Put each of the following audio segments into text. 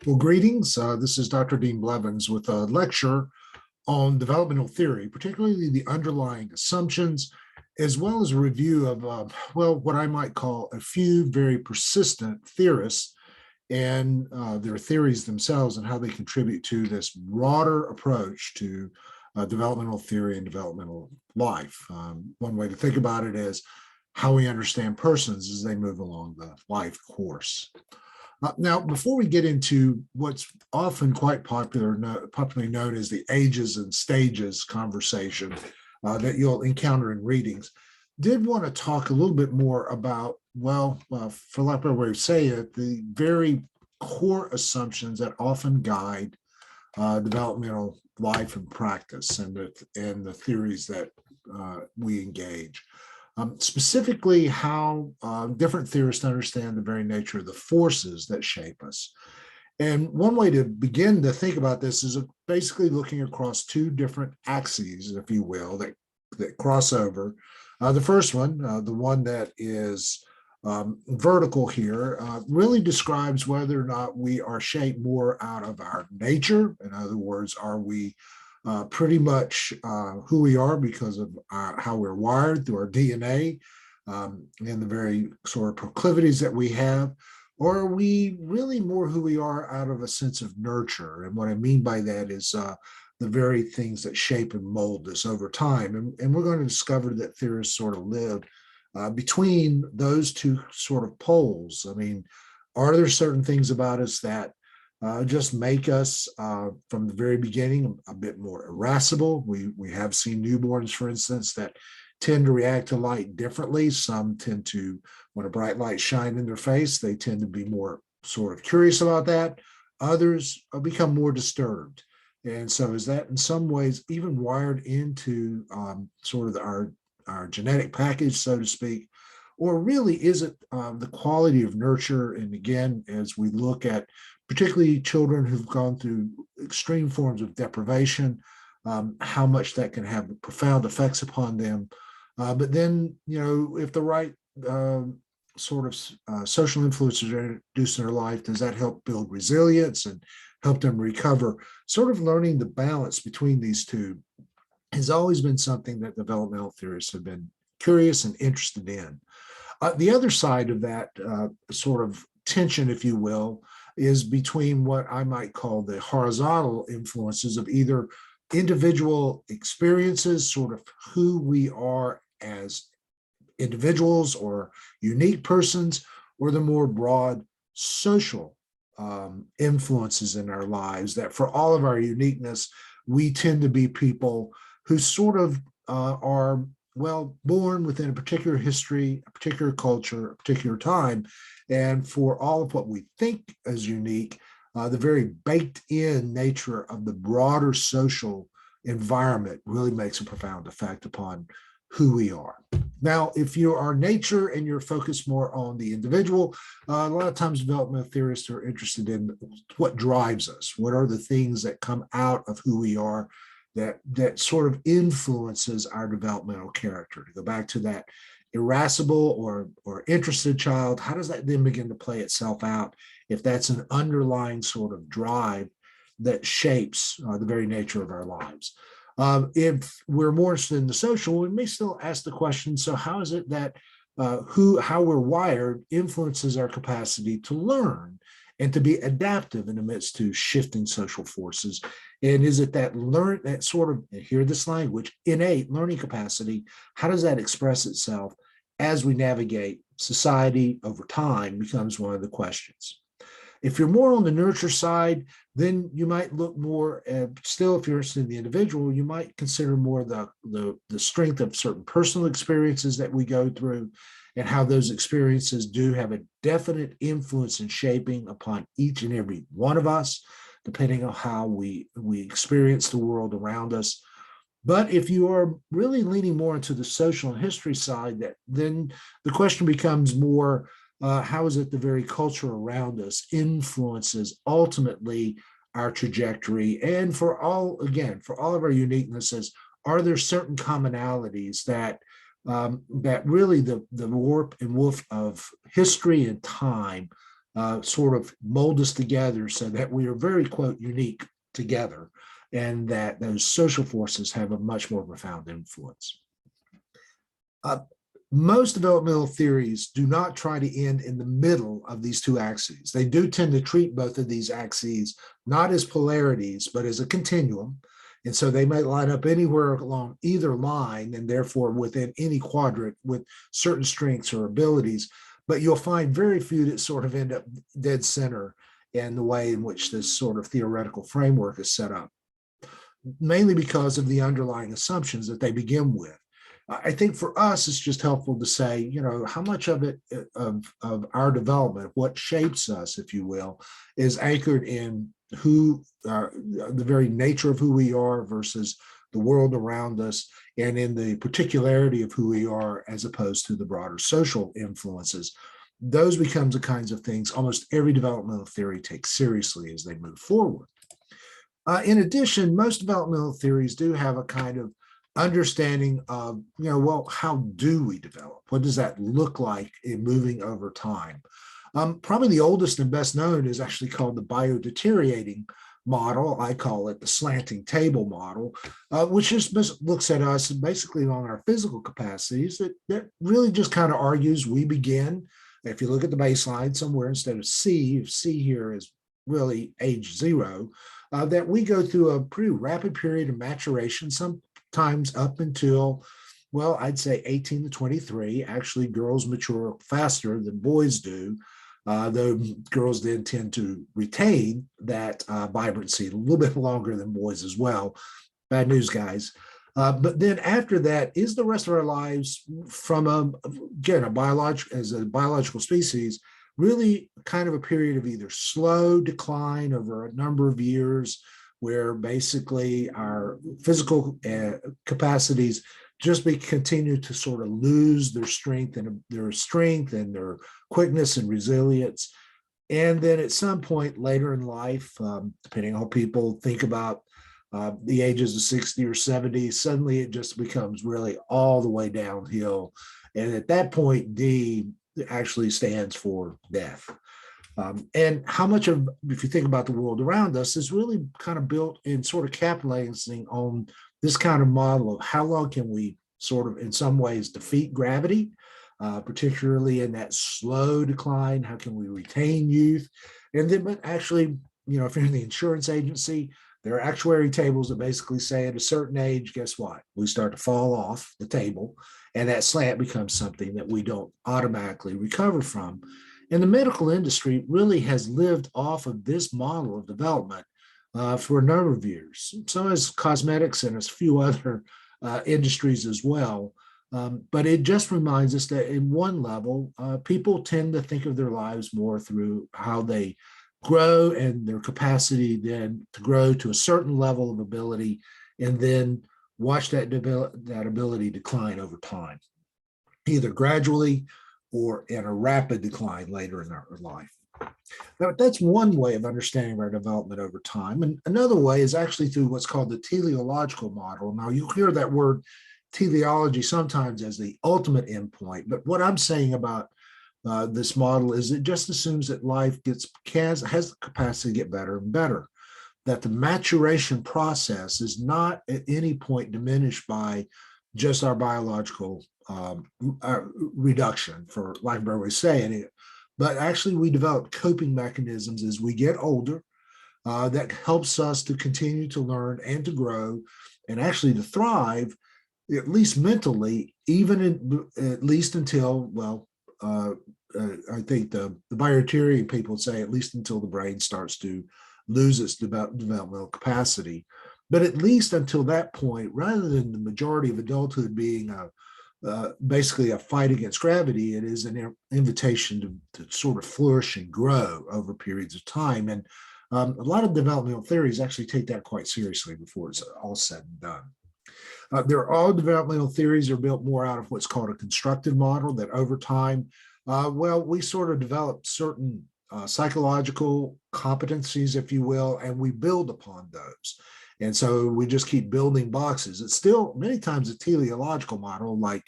Well, greetings. This is Dr. Dean Blevins with a lecture on developmental theory, particularly the underlying assumptions, as well as a review of, what I might call a few very persistent theorists and their theories themselves and how they contribute to this broader approach to developmental theory and developmental life. One way to think about it is how we understand persons as they move along the life course. Now, before we get into what's often quite popularly known as the ages and stages conversation that you'll encounter in readings, did want to talk a little bit more about, for lack of a way to say it, the very core assumptions that often guide developmental life and practice and the theories that we engage. Specifically how different theorists understand the very nature of the forces that shape us. And one way to begin to think about this is basically looking across two different axes, if you will, that cross over. The first one, the one that is vertical here, really describes whether or not we are shaped more out of our nature. In other words, are we pretty much who we are because of how we're wired through our DNA and the very sort of proclivities that we have, or are we really more who we are out of a sense of nurture? And what I mean by that is the very things that shape and mold us over time. And we're going to discover that theorists sort of live between those two sort of poles. I mean, are there certain things about us that just make us, from the very beginning, a bit more irascible? We have seen newborns, for instance, that tend to react to light differently. Some tend to, when a bright light shines in their face, they tend to be more sort of curious about that. Others become more disturbed. And so is that in some ways even wired into sort of our genetic package, so to speak? Or really is it the quality of nurture? And again, as we look at particularly children who've gone through extreme forms of deprivation, how much that can have profound effects upon them. But then, if the right sort of social influences are introduced in their life, does that help build resilience and help them recover? Sort of learning the balance between these two has always been something that developmental theorists have been curious and interested in. The other side of that sort of tension, if you will, is between what I might call the horizontal influences of either individual experiences, sort of who we are as individuals or unique persons, or the more broad social influences in our lives that for all of our uniqueness, we tend to be people who sort of are, born within a particular history, a particular culture, a particular time. And for all of what we think is unique, the very baked in nature of the broader social environment really makes a profound effect upon who we are. Now, if you are nature and you're focused more on the individual, a lot of times developmental theorists are interested in what drives us. What are the things that come out of who we are that sort of influences our developmental character? To go back to that irascible or interested child, how does that then begin to play itself out if that's an underlying sort of drive that shapes the very nature of our lives? If we're more interested in the social, we may still ask the question, so how is it that how we're wired influences our capacity to learn and to be adaptive in the midst to shifting social forces? And is it that sort of, hear this language, innate learning capacity, how does that express itself as we navigate society over time becomes one of the questions. If you're more on the nurture side, then you might look more still, if you're interested in the individual, you might consider more the strength of certain personal experiences that we go through and how those experiences do have a definite influence in shaping upon each and every one of us, depending on how we experience the world around us. But if you are really leaning more into the social and history side, then the question becomes more, how is it the very culture around us influences ultimately our trajectory? And for all of our uniquenesses, are there certain commonalities that really the warp and woof of history and time sort of mold us together so that we are very, quote, unique together, and that those social forces have a much more profound influence. Uh, Most developmental theories do not try to end in the middle of these two axes. They do tend to treat both of these axes not as polarities, but as a continuum. And so they might line up anywhere along either line, and therefore within any quadrant with certain strengths or abilities. But you'll find very few that sort of end up dead center in the way in which this sort of theoretical framework is set up, mainly because of the underlying assumptions that they begin with. I think for us, it's just helpful to say, you know, how much of it, of our development, what shapes us, if you will, is anchored in who, the very nature of who we are versus the world around us, and in the particularity of who we are as opposed to the broader social influences. Those becomes the kinds of things almost every developmental theory takes seriously as they move forward. In addition, most developmental theories do have a kind of understanding of, you know, well, how do we develop? What does that look like in moving over time? Probably the oldest and best known is actually called the biodeteriorating model. I call it the slanting table model, which just looks at us basically on our physical capacities. That really just kind of argues we begin, if you look at the baseline somewhere, instead of C, if C here is really age 0, that we go through a pretty rapid period of maturation, sometimes up until, well, I'd say 18 to 23. Actually, girls mature faster than boys do, though girls then tend to retain that vibrancy a little bit longer than boys as well. Bad news, guys. But then after that is the rest of our lives from again, as a biological species, really kind of a period of either slow decline over a number of years, where basically our physical capacities just continue to sort of lose their strength and their quickness and resilience. And then at some point later in life, depending on how people think about the ages of 60 or 70, suddenly it just becomes really all the way downhill. And at that point, D actually stands for death. And how much of, if you think about the world around us, is really kind of built in sort of capitalizing on this kind of model of how long can we sort of, in some ways, defeat gravity, particularly in that slow decline. How can we retain youth? And then, but actually, you know, if you're in the insurance agency, there are actuary tables that basically say at a certain age, guess what? We start to fall off the table, and that slant becomes something that we don't automatically recover from. And the medical industry really has lived off of this model of development for a number of years. So has cosmetics and a few other industries as well. But it just reminds us that in one level, people tend to think of their lives more through how they grow and their capacity then to grow to a certain level of ability, and then watch that ability decline over time, either gradually or in a rapid decline later in our life. Now, that's one way of understanding our development over time. And another way is actually through what's called the teleological model. Now, you'll hear that word teleology sometimes as the ultimate endpoint, but what I'm saying about this model is it just assumes that life has the capacity to get better and better, that the maturation process is not at any point diminished by just our biological reduction, for lack of a better way of saying it, but actually we develop coping mechanisms as we get older that helps us to continue to learn and to grow, and actually to thrive, at least mentally, at least until, well, I think the biotheory people say at least until the brain starts to lose its developmental capacity. But at least until that point, rather than the majority of adulthood being basically a fight against gravity, it is an invitation to sort of flourish and grow over periods of time. And a lot of developmental theories actually take that quite seriously before it's all said and done. All developmental theories are built more out of what's called a constructive model, that over time, we sort of develop certain psychological competencies, if you will, and we build upon those. And so we just keep building boxes. It's still many times a teleological model like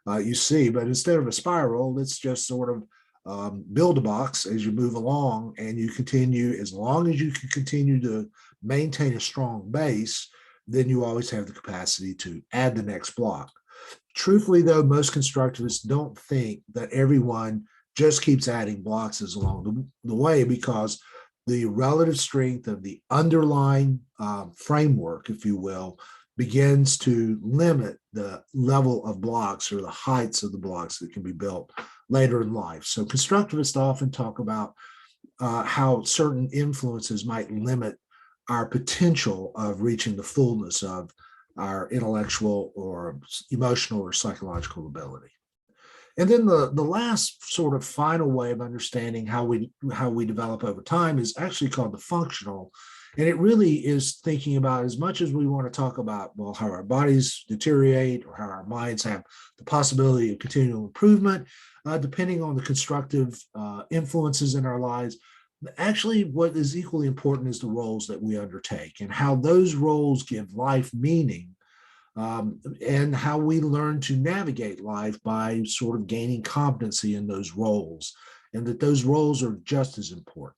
you see, but instead of a spiral, it's just sort of build a box as you move along, and you continue, as long as you can continue to maintain a strong base, then you always have the capacity to add the next block. Truthfully, though, most constructivists don't think that everyone just keeps adding blocks along the way, because the relative strength of the underlying framework, if you will, begins to limit the level of blocks or the heights of the blocks that can be built later in life. So constructivists often talk about how certain influences might limit our potential of reaching the fullness of our intellectual or emotional or psychological ability. And then the last sort of final way of understanding how we develop over time is actually called the functional. And it really is thinking about, as much as we want to talk about, well, how our bodies deteriorate or how our minds have the possibility of continual improvement, depending on the constructive influences in our lives. Actually, what is equally important is the roles that we undertake and how those roles give life meaning, and how we learn to navigate life by sort of gaining competency in those roles, and that those roles are just as important.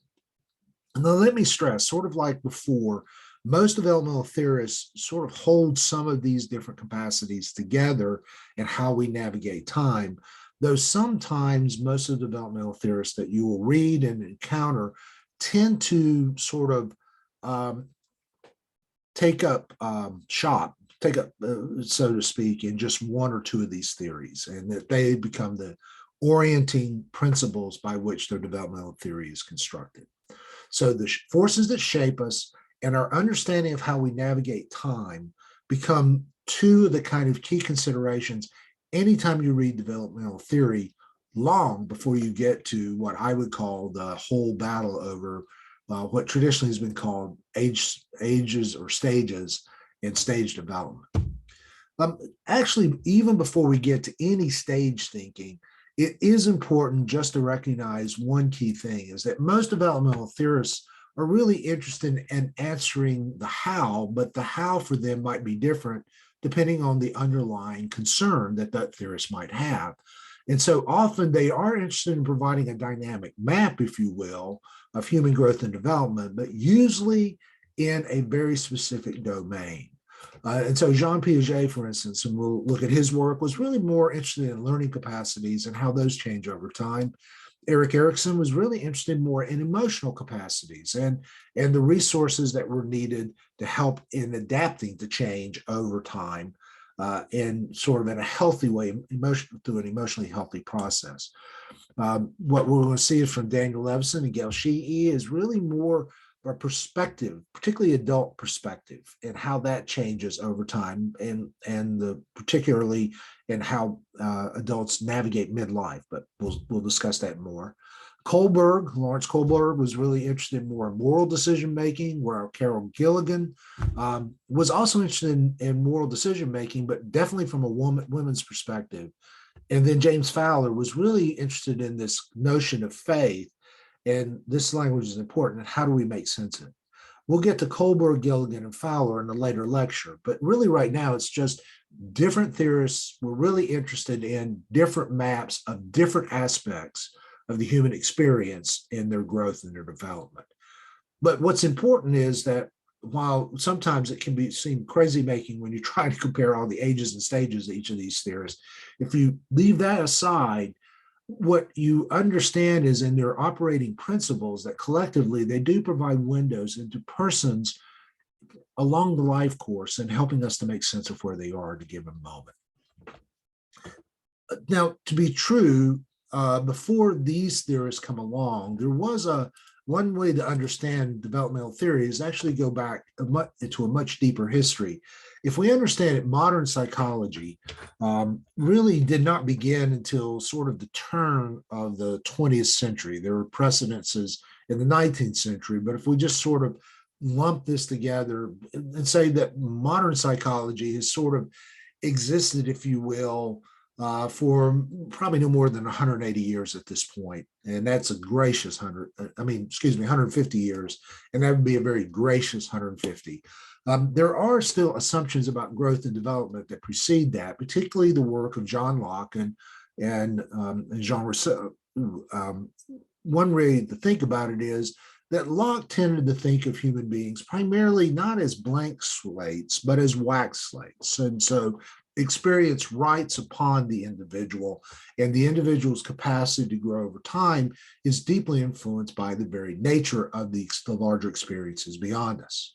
And then let me stress, sort of like before, most developmental theorists sort of hold some of these different capacities together in how we navigate time, though sometimes most of the developmental theorists that you will read and encounter tend to sort of take up shop, so to speak, in just one or two of these theories, and that they become the orienting principles by which their developmental theory is constructed. So the forces that shape us and our understanding of how we navigate time become two of the kind of key considerations anytime you read developmental theory, long before you get to what I would call the whole battle over what traditionally has been called ages or stages in stage development. Actually, even before we get to any stage thinking, it is important just to recognize one key thing, is that most developmental theorists are really interested in answering the how, but the how for them might be different depending on the underlying concern that that theorist might have. And so often they are interested in providing a dynamic map, if you will, of human growth and development, but usually in a very specific domain. And so Jean Piaget, for instance, and we'll look at his work, was really more interested in learning capacities and how those change over time. Erik Erikson was really interested more in emotional capacities and the resources that were needed to help in adapting to change over time, in sort of in a healthy way, through an emotionally healthy process. What we're going to see is from Daniel Levison and Gail Sheehy is really more a perspective, particularly adult perspective, and how that changes over time, and particularly in how adults navigate midlife. But we'll discuss that more. Lawrence Kohlberg was really interested in more moral decision making, where Carol Gilligan was also interested in moral decision making, but definitely from a woman's perspective. And then James Fowler was really interested in this notion of faith. And this language is important. And how do we make sense of it? We'll get to Kohlberg, Gilligan, and Fowler in a later lecture. But really right now, it's just different theorists were really interested in different maps of different aspects of the human experience in their growth and their development. But what's important is that while sometimes it can seem crazy making when you try to compare all the ages and stages of each of these theorists, if you leave that aside, what you understand is in their operating principles that collectively they do provide windows into persons along the life course and helping us to make sense of where they are at a given moment. Now, to be true, before these theorists come along, there was one way to understand developmental theory is actually go back into a much deeper history. If we understand it, modern psychology really did not begin until sort of the turn of the 20th century. There were precedences in the 19th century, but if we just sort of lump this together and say that modern psychology has sort of existed, if you will, for probably no more than 180 years at this point. And that's a gracious 150 years. And that would be a very gracious 150. There are still assumptions about growth and development that precede that, particularly the work of John Locke and Jean Rousseau, um, one way to think about it is that Locke tended to think of human beings primarily not as blank slates, but as wax slates. And so experience writes upon the individual, and the individual's capacity to grow over time is deeply influenced by the very nature of the larger experiences beyond us.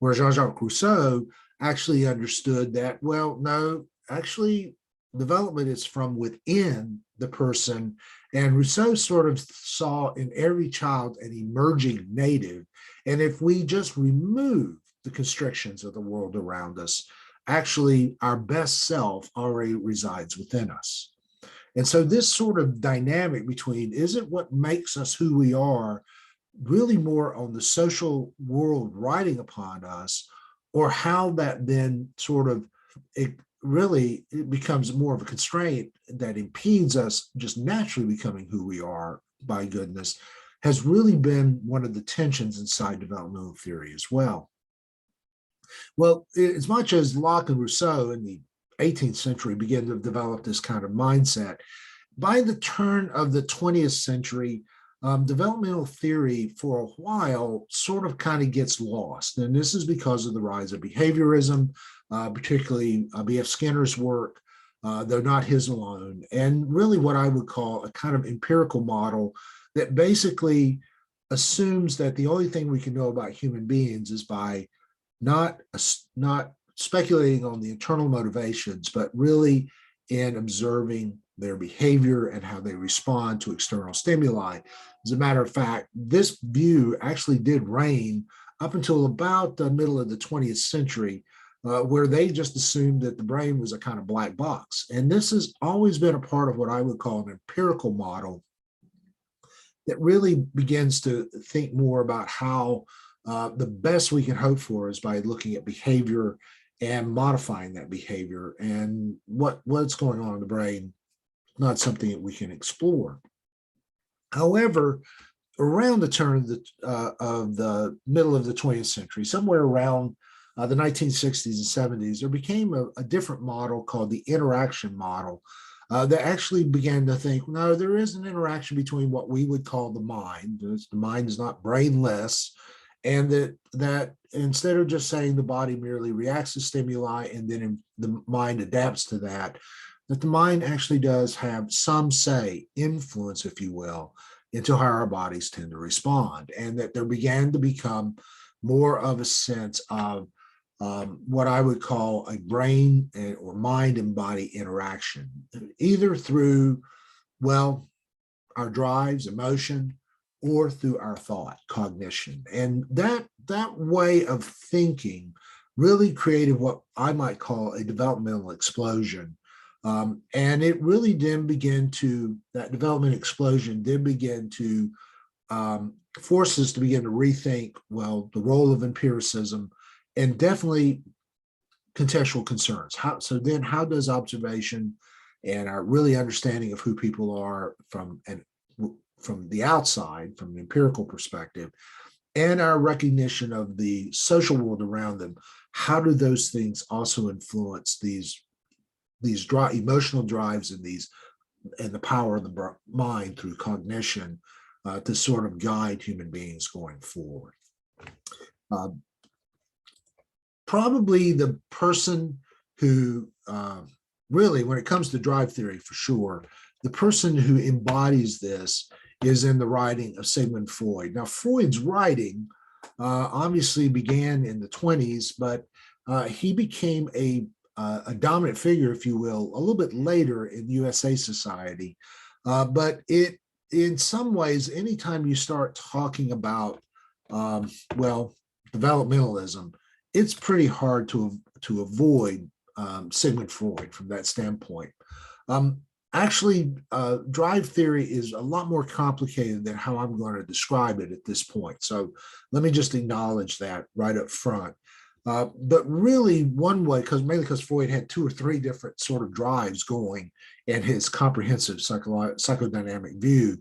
Where Jean-Jacques Rousseau actually understood that, well, no, actually, development is from within the person. And Rousseau sort of saw in every child an emerging native. And if we just remove the constrictions of the world around us, actually, our best self already resides within us. And so, this sort of dynamic between isn't what makes us who we are really more on the social world riding upon us, or how that then sort of it becomes more of a constraint that impedes us just naturally becoming who we are by goodness, has really been one of the tensions inside developmental theory as well. Well, as much as Locke and Rousseau in the 18th century began to develop this kind of mindset, by the turn of the 20th century, developmental theory for a while sort of kind of gets lost. And this is because of the rise of behaviorism, particularly B.F. Skinner's work, though not his alone, and really what I would call a kind of empirical model that basically assumes that the only thing we can know about human beings is by not speculating on the internal motivations, but really in observing their behavior and how they respond to external stimuli. As a matter of fact, this view actually did reign up until about the middle of the 20th century, where they just assumed that the brain was a kind of black box. And this has always been a part of what I would call an empirical model that really begins to think more about how the best we can hope for is by looking at behavior and modifying that behavior, and what's going on in the brain, not something that we can explore. However, around the turn of the middle of the 20th century, somewhere around the 1960s and 70s, there became a different model called the interaction model that actually began to think, no, there is an interaction between what we would call the mind. The mind is not brainless, and that instead of just saying the body merely reacts to stimuli and then the mind adapts to that the mind actually does have some say, influence, if you will, into how our bodies tend to respond, and that there began to become more of a sense of what I would call a brain or mind and body interaction, either through, well, our drives, emotion, or through our thought, cognition. And that way of thinking really created what I might call a developmental explosion. And it really then that development explosion did begin to force us to begin to rethink, well, the role of empiricism and definitely contextual concerns. How does observation and our really understanding of who people are from the outside, from an empirical perspective, and our recognition of the social world around them, how do those things also influence these emotional drives and the power of the mind through cognition to sort of guide human beings going forward? Probably the person who really, when it comes to drive theory for sure, the person who embodies this is in the writing of Sigmund Freud. Now, Freud's writing obviously began in the 20s, but he became a dominant figure, if you will, a little bit later in USA society. But in some ways, anytime you start talking about, developmentalism, it's pretty hard to avoid Sigmund Freud from that standpoint. Actually, drive theory is a lot more complicated than how I'm going to describe it at this point. So let me just acknowledge that right up front. But really one way, mainly because Freud had 2 or 3 different sort of drives going in his comprehensive psychodynamic view.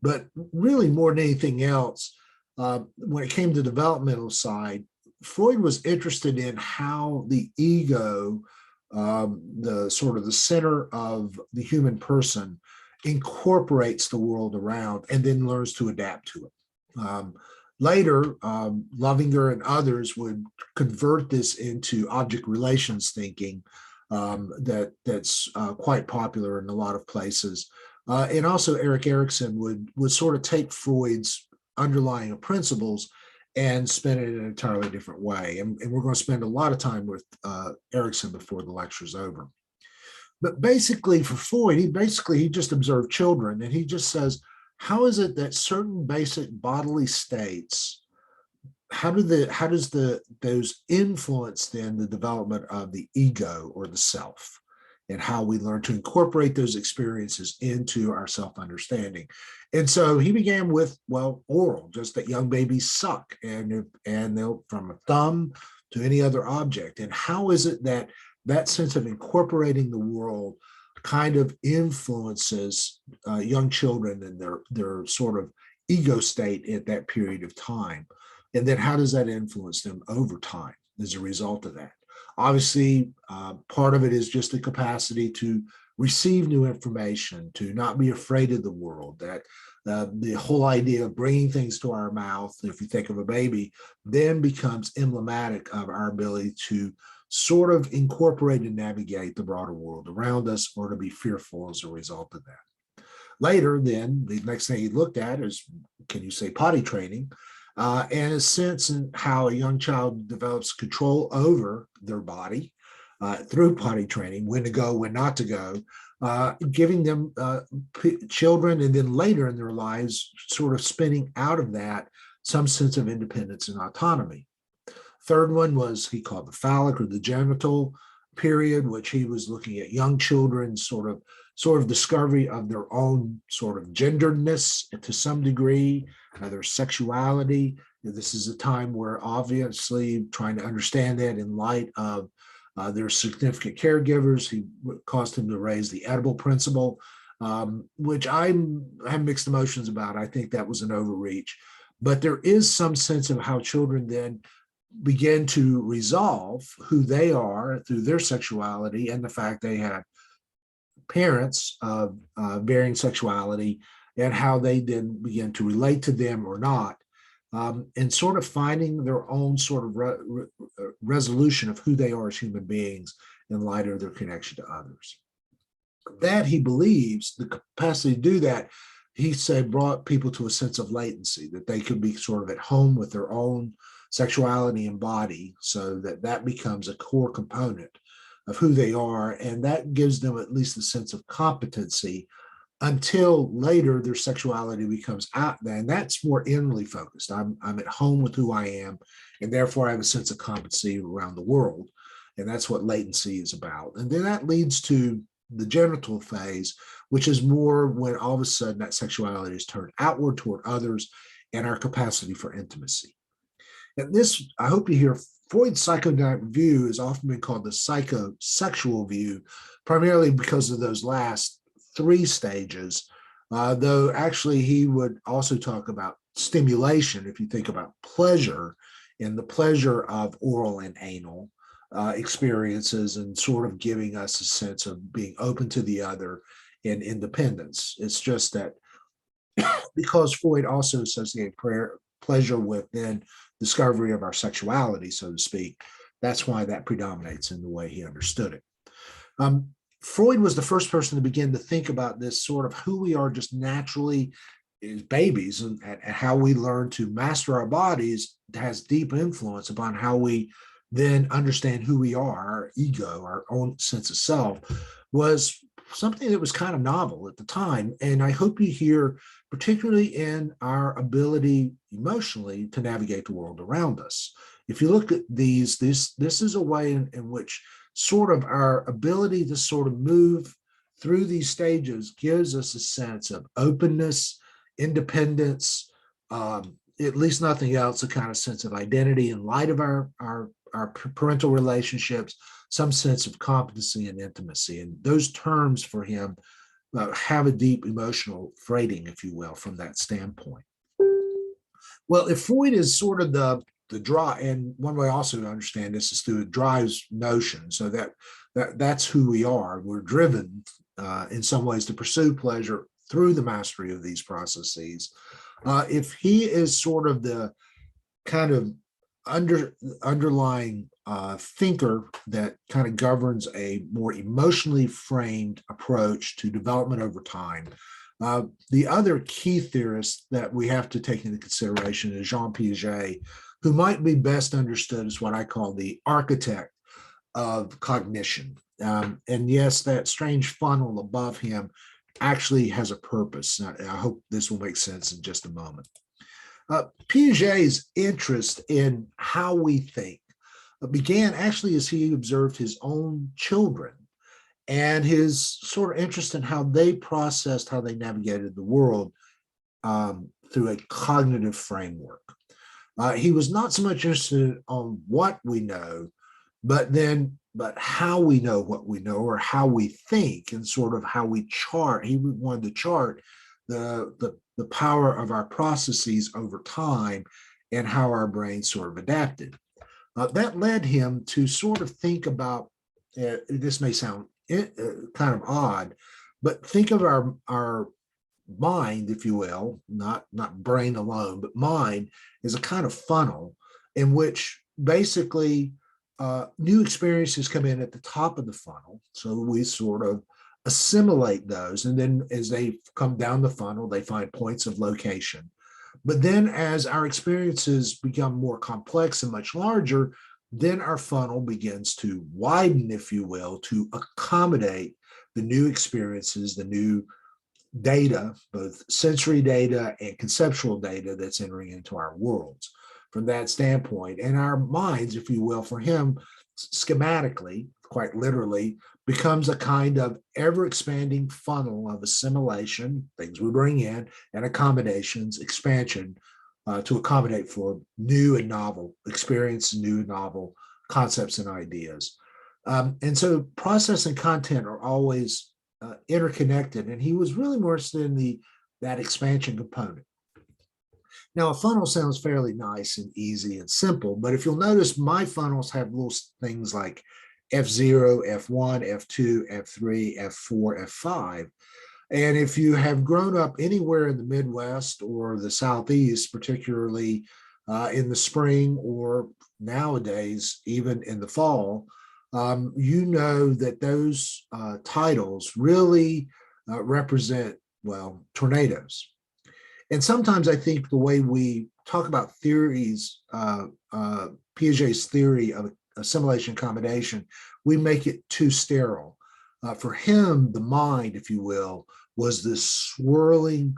But really more than anything else, when it came to the developmental side, Freud was interested in how the ego, the sort of the center of the human person, incorporates the world around and then learns to adapt to it. Later, Lovinger and others would convert this into object relations thinking that's quite popular in a lot of places. And also Erik Erikson would sort of take Freud's underlying principles and spin it in an entirely different way. And we're going to spend a lot of time with Erikson before the lecture's over. But basically for Freud, he just observed children, and he just says, how is it that certain basic bodily states, how does those influence then the development of the ego or the self, and how we learn to incorporate those experiences into our self-understanding? And so he began with, well, oral, just that young babies suck, and they'll from a thumb to any other object. And how is it that that sense of incorporating the world kind of influences young children and their sort of ego state at that period of time? And then how does that influence them over time as a result of that? Obviously, part of it is just the capacity to receive new information, to not be afraid of the world, that the whole idea of bringing things to our mouth, if you think of a baby, then becomes emblematic of our ability to sort of incorporate and navigate the broader world around us, or to be fearful as a result of that. Later, then, the next thing he looked at is, can you say, potty training, and a sense in how a young child develops control over their body through potty training, when to go, when not to go, giving them children, and then later in their lives, sort of spinning out of that some sense of independence and autonomy. Third one was he called the phallic or the genital period, which he was looking at young children's sort of discovery of their own sort of genderedness to some degree, their sexuality. This is a time where obviously trying to understand that in light of their significant caregivers, he caused him to raise the edible principle, which I have mixed emotions about. I think that was an overreach, but there is some sense of how children then begin to resolve who they are through their sexuality, and the fact they have parents of varying sexuality, and how they then begin to relate to them or not, and sort of finding their own sort of resolution of who they are as human beings in light of their connection to others. That, he believes, the capacity to do that, he said, brought people to a sense of latency, that they could be sort of at home with their own sexuality and body, so that becomes a core component of who they are, and that gives them at least a sense of competency until later their sexuality becomes out there, and that's more inwardly focused. I'm at home with who I am, and therefore I have a sense of competency around the world, and that's what latency is about. And then that leads to the genital phase, which is more when all of a sudden that sexuality is turned outward toward others, and our capacity for intimacy. And this, I hope you hear, Freud's psychodynamic view has often been called the psychosexual view, primarily because of those last three stages, though actually he would also talk about stimulation, if you think about pleasure, and the pleasure of oral and anal experiences, and sort of giving us a sense of being open to the other and independence. It's just that because Freud also associated pleasure with then discovery of our sexuality, so to speak, that's why that predominates in the way he understood it. Freud was the first person to begin to think about this sort of who we are just naturally as babies, and how we learn to master our bodies has deep influence upon how we then understand who we are. Our ego, our own sense of self, was something that was kind of novel at the time. And I hope you hear, particularly in our ability emotionally to navigate the world around us. If you look at this is a way in which sort of our ability to sort of move through these stages gives us a sense of openness, independence, at least nothing else, a kind of sense of identity in light of our parental relationships, some sense of competency and intimacy. And those terms for him have a deep emotional freighting, if you will, from that standpoint. Well, if Freud is sort of the drive, and one way also to understand this is through drives notion, so that's who we are. We're driven in some ways to pursue pleasure through the mastery of these processes. If he is sort of the kind of underlying thinker that kind of governs a more emotionally framed approach to development over time. The other key theorist that we have to take into consideration is Jean Piaget, who might be best understood as what I call the architect of cognition. And yes, that strange funnel above him actually has a purpose. I hope this will make sense in just a moment. Piaget's interest in how we think began actually as he observed his own children and his sort of interest in how they processed, how they navigated the world through a cognitive framework. He was not so much interested on what we know, but how we know what we know, or how we think, and sort of how we chart. He wanted to chart the power of our processes over time and how our brains sort of adapted. That led him to sort of think about, this may sound kind of odd, but think of our mind, if you will, not brain alone, but mind is a kind of funnel in which basically new experiences come in at the top of the funnel. So we sort of assimilate those. And then as they come down the funnel, they find points of location. But then as our experiences become more complex and much larger, then our funnel begins to widen, if you will, to accommodate the new experiences, the new data, both sensory data and conceptual data that's entering into our worlds from that standpoint. And our minds, if you will, for him, schematically, quite literally, becomes a kind of ever-expanding funnel of assimilation, things we bring in, and accommodations, expansion, to accommodate for new and novel experience, new and novel concepts and ideas. And so process and content are always interconnected, and he was really more interested in that expansion component. Now, a funnel sounds fairly nice and easy and simple, but if you'll notice, my funnels have little things like F0, F1, F2, F3, F4, F5. And if you have grown up anywhere in the Midwest or the Southeast, particularly in the spring or nowadays, even in the fall, you know that those titles really represent, well, tornadoes. And sometimes I think the way we talk about theories, Piaget's theory of assimilation accommodation, we make it too sterile. For him, the mind, if you will, was this swirling,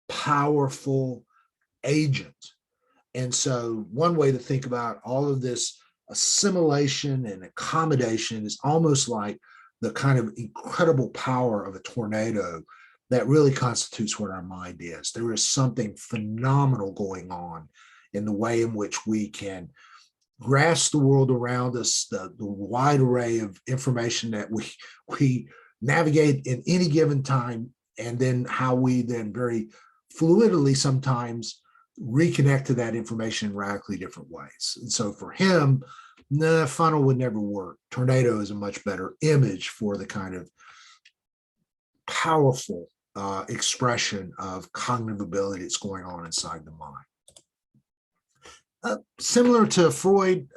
powerful agent. And so one way to think about all of this assimilation and accommodation is almost like the kind of incredible power of a tornado that really constitutes what our mind is. There is something phenomenal going on in the way in which we can grasp the world around us, the wide array of information that we navigate in any given time, and then how we then very fluidly sometimes reconnect to that information in radically different ways. And so for him, the funnel would never work. Tornado is a much better image for the kind of powerful expression of cognitive ability that's going on inside the mind. Similar to Freud,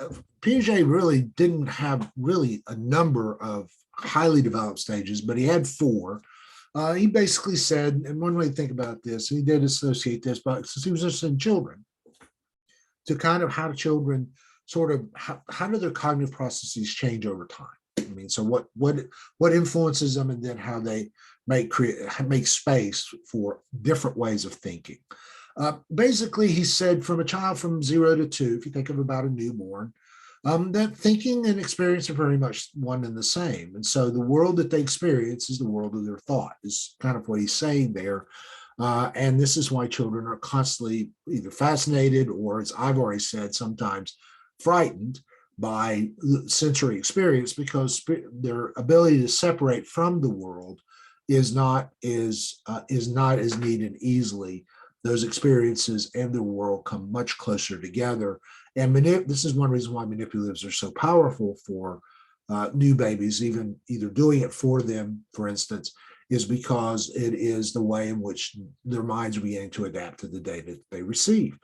Piaget really didn't have really a number of highly developed stages, but he had four. He basically said, and one way to think about this, he did associate this, but since he was just in children, to kind of how children sort of, how do their cognitive processes change over time? I mean, so what influences them, and then how they make space for different ways of thinking. Basically, he said from a child from 0 to 2, if you think of about a newborn, that thinking and experience are very much one and the same. And so the world that they experience is the world of their thought, is kind of what he's saying there. And this is why children are constantly either fascinated or, as I've already said, sometimes frightened by sensory experience, because their ability to separate from the world is not as neat and easily. Those experiences and the world come much closer together. And this is one reason why manipulatives are so powerful for new babies, even either doing it for them, for instance, is because it is the way in which their minds begin to adapt to the data that they receive.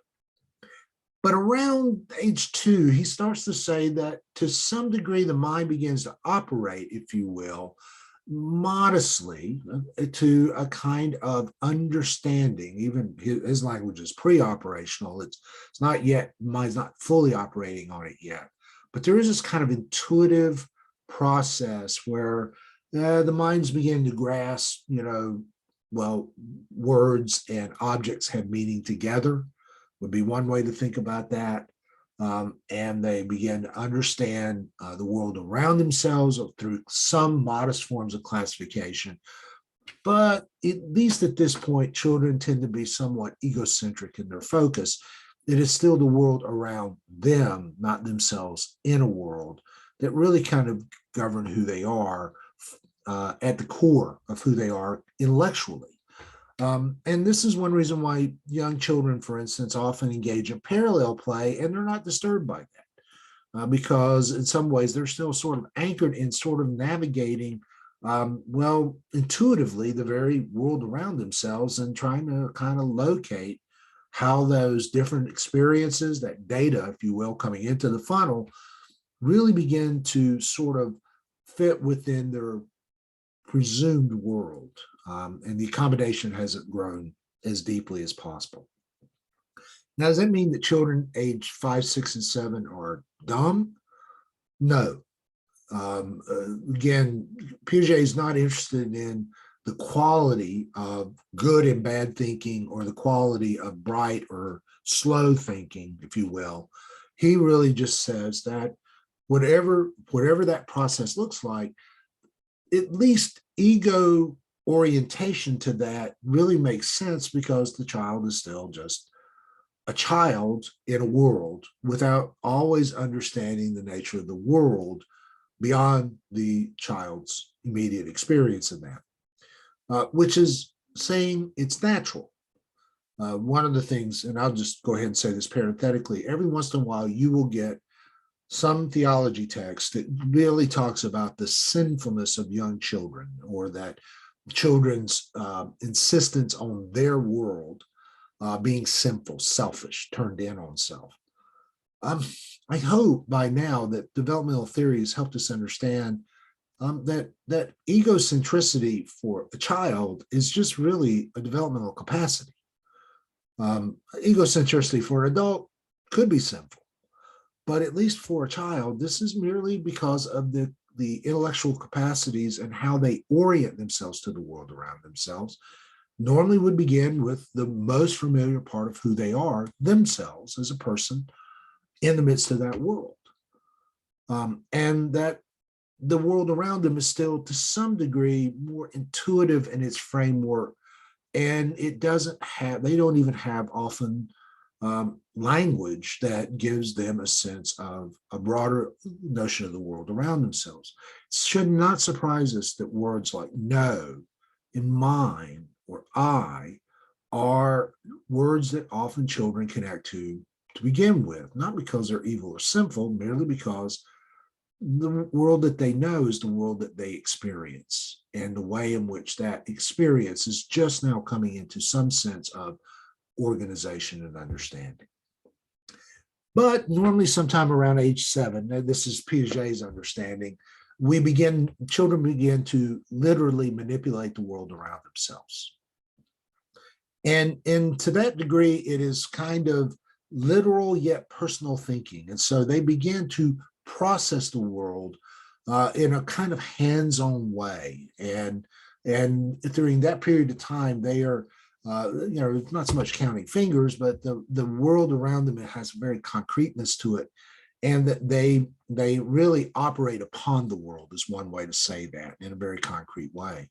But around age 2, he starts to say that to some degree, the mind begins to operate, if you will, modestly to a kind of understanding. Even his language is pre-operational. It's not yet, mind's not fully operating on it yet. But there is this kind of intuitive process where the minds begin to grasp, well, words and objects have meaning together would be one way to think about that. And they begin to understand the world around themselves through some modest forms of classification. But at least at this point, children tend to be somewhat egocentric in their focus. It is still the world around them, not themselves in a world, that really kind of govern who they are at the core of who they are intellectually. And this is one reason why young children, for instance, often engage in parallel play, and they're not disturbed by that because in some ways they're still sort of anchored in sort of navigating, well, intuitively the very world around themselves and trying to kind of locate how those different experiences, that data, if you will, coming into the funnel, really begin to sort of fit within their presumed world. And the accommodation hasn't grown as deeply as possible. Now, does that mean that children age 5, 6, and 7 are dumb? No. Again, Piaget is not interested in the quality of good and bad thinking or the quality of bright or slow thinking, if you will. He really just says that whatever that process looks like, at least ego orientation to that really makes sense because the child is still just a child in a world without always understanding the nature of the world beyond the child's immediate experience in that, which is saying it's natural. One of the things, and I'll just go ahead and say this parenthetically, every once in a while you will get some theology text that really talks about the sinfulness of young children, or that children's insistence on their world being sinful, selfish, turned in on self. I hope by now that developmental theory has helped us understand that egocentricity for a child is just really a developmental capacity. Egocentricity for an adult could be sinful, but at least for a child, this is merely because of the intellectual capacities and how they orient themselves to the world around themselves. Normally would begin with the most familiar part of who they are, themselves as a person in the midst of that world. And that the world around them is still to some degree more intuitive in its framework. And it doesn't have, they don't even have often language that gives them a sense of a broader notion of the world around themselves. It should not surprise us that words like no and mine or I are words that often children connect to begin with, not because they're evil or sinful, merely because the world that they know is the world that they experience, and the way in which that experience is just now coming into some sense of organization and understanding. But normally sometime around age 7, this is Piaget's understanding, children begin to literally manipulate the world around themselves. And to that degree, it is kind of literal yet personal thinking. And so they begin to process the world in a kind of hands-on way. And during that period of time, they are, not so much counting fingers, but the world around them, it has very concreteness to it. And that they really operate upon the world is one way to say that, in a very concrete way.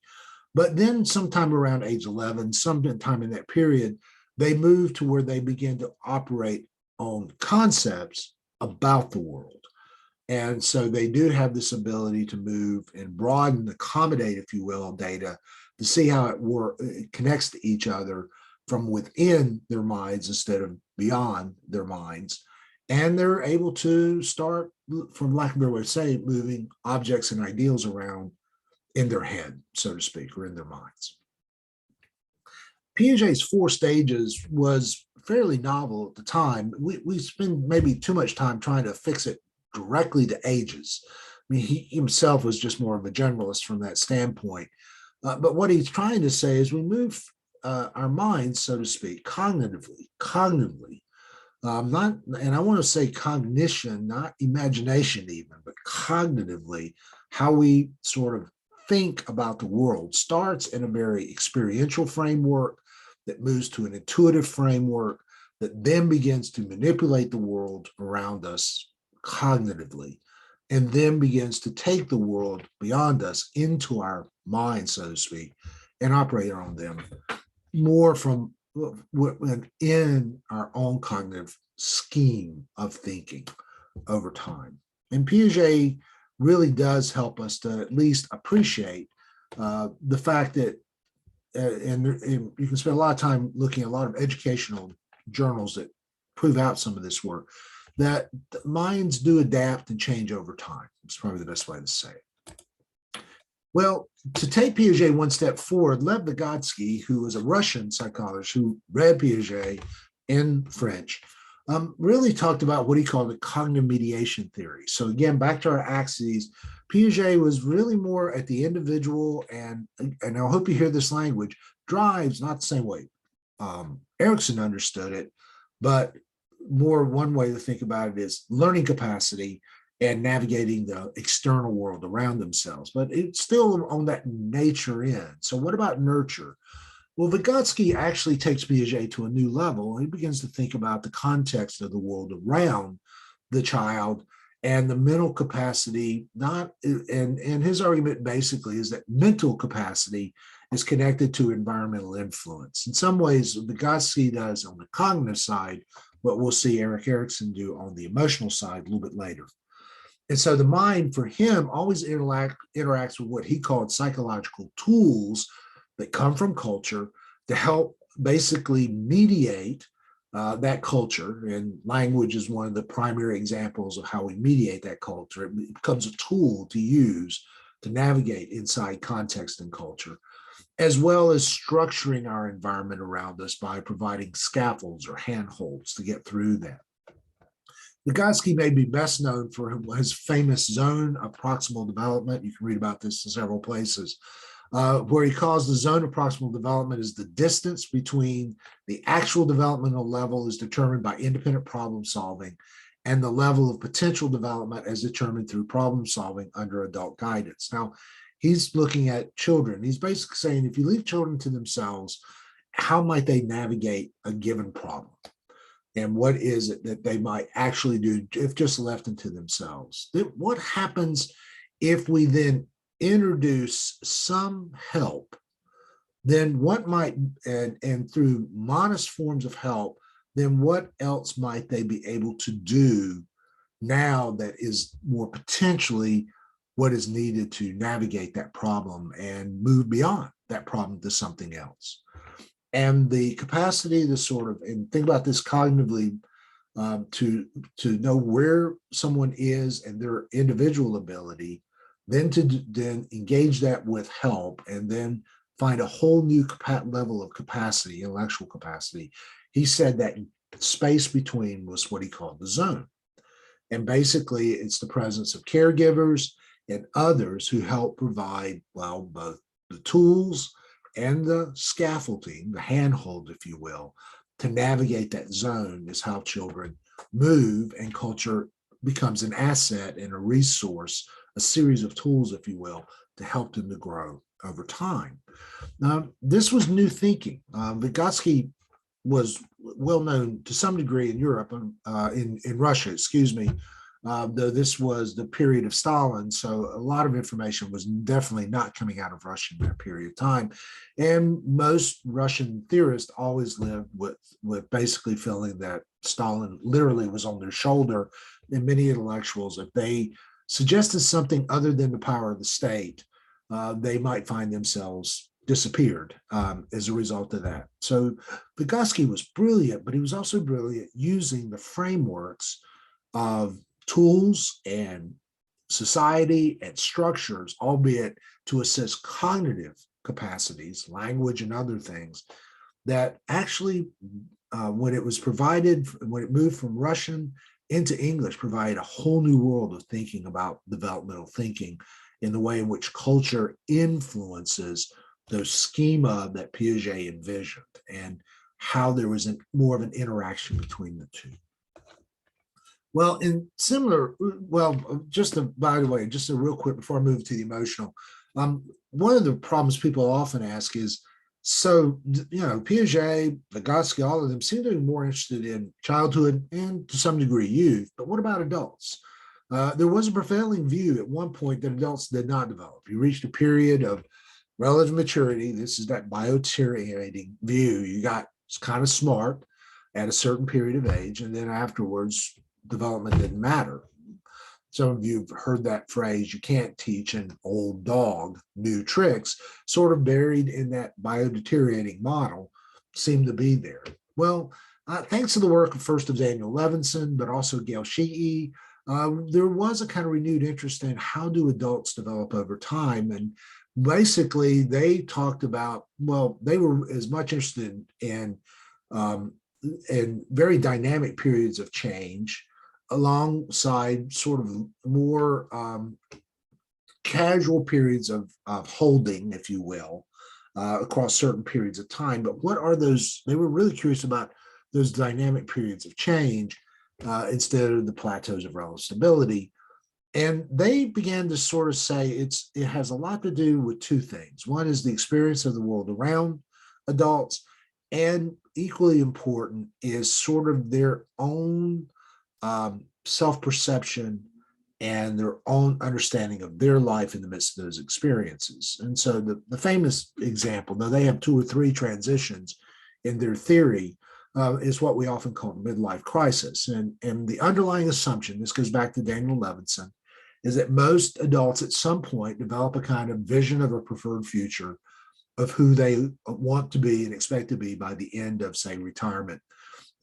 But then sometime around age 11, sometime in that period, they move to where they begin to operate on concepts about the world. And so they do have this ability to move and broaden, accommodate, if you will, data to see how it connects to each other from within their minds instead of beyond their minds. And they're able to start, from lack of a better way to say, moving objects and ideals around in their head, so to speak, or in their minds. Piaget's 4 stages was fairly novel at the time. We spend maybe too much time trying to fix it directly to ages. I mean, he himself was just more of a generalist from that standpoint. But what he's trying to say is we move our minds, so to speak, cognitively, not, and I want to say cognition, not imagination even, but cognitively, how we sort of think about the world starts in a very experiential framework that moves to an intuitive framework that then begins to manipulate the world around us cognitively, and then begins to take the world beyond us into our minds, so to speak, and operate on them more from in our own cognitive scheme of thinking over time. And Piaget really does help us to at least appreciate the fact that, and you can spend a lot of time looking at a lot of educational journals that prove out some of this work, that minds do adapt and change over time. It's probably the best way to say it. Well, to take Piaget one step forward, Lev Vygotsky, who was a Russian psychologist who read Piaget in French, really talked about what he called the cognitive mediation theory. So again, back to our axes, Piaget was really more at the individual, and I hope you hear this language, drives, not the same way Erikson understood it, but more one way to think about it is learning capacity and navigating the external world around themselves, but it's still on that nature end. So what about nurture? Well, Vygotsky actually takes Piaget to a new level. He begins to think about the context of the world around the child and the mental capacity, and his argument basically is that mental capacity is connected to environmental influence. In some ways, Vygotsky does on the cognitive side what we'll see Erik Erikson do on the emotional side a little bit later. And so the mind for him always interacts with what he called psychological tools that come from culture to help basically mediate that culture. And language is one of the primary examples of how we mediate that culture. It becomes a tool to use to navigate inside context and culture, as well as structuring our environment around us by providing scaffolds or handholds to get through that. Vygotsky may be best known for his famous zone of proximal development. You can read about this in several places, where he calls the zone of proximal development is the distance between the actual developmental level is determined by independent problem solving and the level of potential development as determined through problem solving under adult guidance. Now, he's looking at children. He's basically saying if you leave children to themselves, how might they navigate a given problem? And what is it that they might actually do if just left into themselves? What happens if we then introduce some help? Then what might, and through modest forms of help, then what else might they be able to do now that is more potentially what is needed to navigate that problem and move beyond that problem to something else? And the capacity to sort of, and think about this cognitively, to know where someone is and their individual ability, then to then engage that with help, and then find a whole new level of capacity, intellectual capacity. He said that space between was what he called the zone. And basically, it's the presence of caregivers and others who help provide, well, both the tools and the scaffolding, the handhold, if you will, to navigate that zone is how children move, and culture becomes an asset and a resource, a series of tools, if you will, to help them to grow over time. Now, this was new thinking. Vygotsky was well known to some degree in Europe, in Russia, excuse me, though this was the period of Stalin, so a lot of information was definitely not coming out of Russia in that period of time. And most Russian theorists always lived with basically feeling that Stalin literally was on their shoulder, and many intellectuals, if they suggested something other than the power of the state, they might find themselves disappeared as a result of that. So Vygotsky was brilliant, but he was also brilliant using the frameworks of tools and society and structures, albeit to assist cognitive capacities, language and other things, that actually, when it was provided, when it moved from Russian into English, provided a whole new world of thinking about developmental thinking in the way in which culture influences those schema that Piaget envisioned, and how there was more of an interaction between the two. Well, in similar, well, by the way, just a real quick before I move to the emotional, one of the problems people often ask is, so, Piaget, Vygotsky, all of them seem to be more interested in childhood and to some degree youth, but what about adults? There was a prevailing view at one point that adults did not develop. You reached a period of relative maturity. This is that bio-deteriorating view. You got kind of smart at a certain period of age, and then afterwards, development didn't matter. Some of you have heard that phrase, you can't teach an old dog new tricks, sort of buried in that bio-deteriorating model, seemed to be there. Well, thanks to the work first of Daniel Levinson, but also Gail Sheehy, there was a kind of renewed interest in how do adults develop over time. And basically, they talked about, well, they were as much interested in very dynamic periods of change, alongside sort of more casual periods of holding, if you will, across certain periods of time. But what are those? They were really curious about those dynamic periods of change instead of the plateaus of relative stability. And they began to sort of say it has a lot to do with two things. One is the experience of the world around adults, and equally important is sort of their own self-perception and their own understanding of their life in the midst of those experiences. And so the famous example, though they have two or three transitions in their theory, is what we often call midlife crisis. And the underlying assumption, this goes back to Daniel Levinson, is that most adults at some point develop a kind of vision of a preferred future of who they want to be and expect to be by the end of, say, retirement.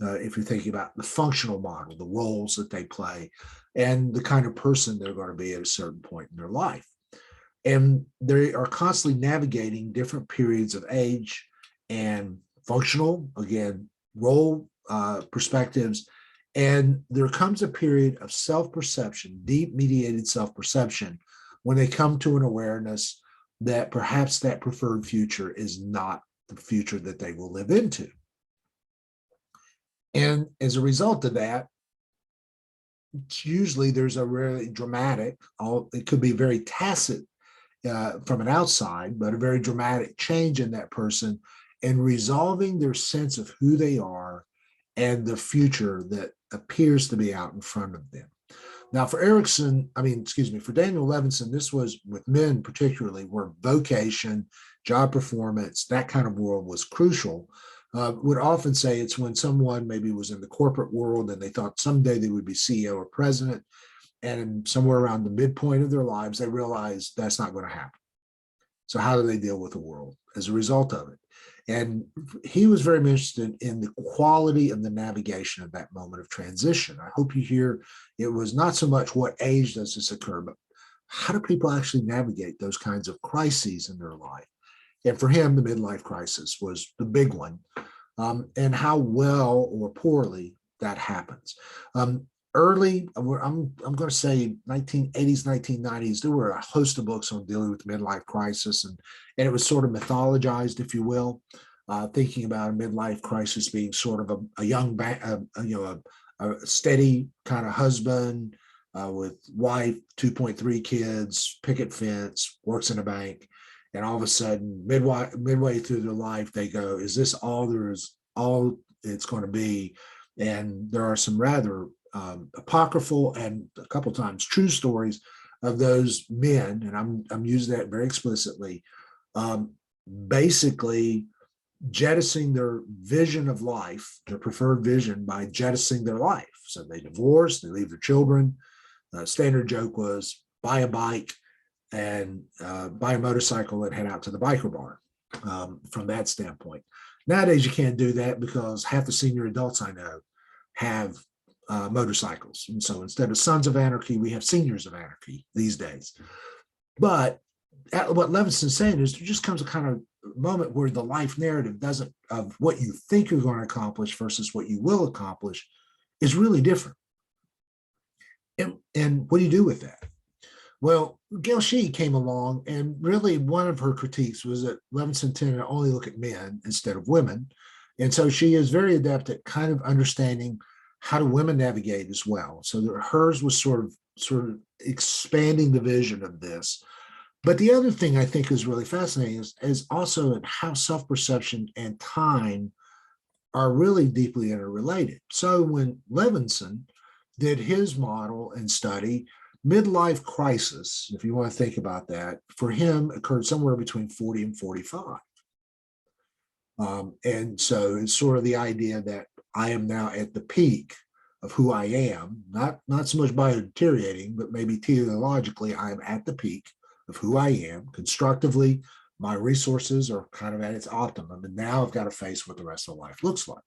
If you're thinking about the functional model, the roles that they play, and the kind of person they're going to be at a certain point in their life. And they are constantly navigating different periods of age and functional, again, role perspectives. And there comes a period of self-perception, deep mediated self-perception, when they come to an awareness that perhaps that preferred future is not the future that they will live into. And as a result of that, usually there's a really dramatic, it could be very tacit from an outside, but a very dramatic change in that person and resolving their sense of who they are and the future that appears to be out in front of them. Now, for for Daniel Levinson, this was with men particularly, where vocation, job performance, that kind of world was crucial. Would often say it's when someone maybe was in the corporate world and they thought someday they would be CEO or president, and somewhere around the midpoint of their lives, they realized that's not going to happen. So how do they deal with the world as a result of it? And he was very interested in the quality of the navigation of that moment of transition. I hope you hear it was not so much what age does this occur, but how do people actually navigate those kinds of crises in their life? And for him, the midlife crisis was the big one, and how well or poorly that happens. Early, I'm going to say 1980s, 1990s, there were a host of books on dealing with the midlife crisis, and it was sort of mythologized, if you will, thinking about a midlife crisis being sort of a young, a steady kind of husband with wife, 2.3 kids, picket fence, works in a bank. And all of a sudden, midway through their life, they go, is this all it's going to be? And there are some rather apocryphal and a couple times true stories of those men, and I'm using that very explicitly, basically jettisoning their vision of life, their preferred vision, by jettisoning their life. So they divorce, they leave their children. Standard joke was buy a bike and buy a motorcycle and head out to the biker bar from that standpoint. Nowadays, you can't do that because half the senior adults I know have motorcycles. And so instead of sons of anarchy, we have seniors of anarchy these days. But what Levinson's saying is there just comes a kind of moment where the life narrative doesn't, of what you think you're going to accomplish versus what you will accomplish, is really different. And what do you do with that? Well, Gail Shee came along, and really one of her critiques was that Levinson tended to only look at men instead of women. And so she is very adept at kind of understanding how do women navigate as well. So hers was sort of expanding the vision of this. But the other thing I think is really fascinating is also how self-perception and time are really deeply interrelated. So when Levinson did his model and study, midlife crisis, if you want to think about that, for him occurred somewhere between 40 and 45. And so it's sort of the idea that I am now at the peak of who I am, not so much bio-deteriorating, but maybe teleologically, I am at the peak of who I am. Constructively, my resources are kind of at its optimum, and now I've got to face what the rest of life looks like.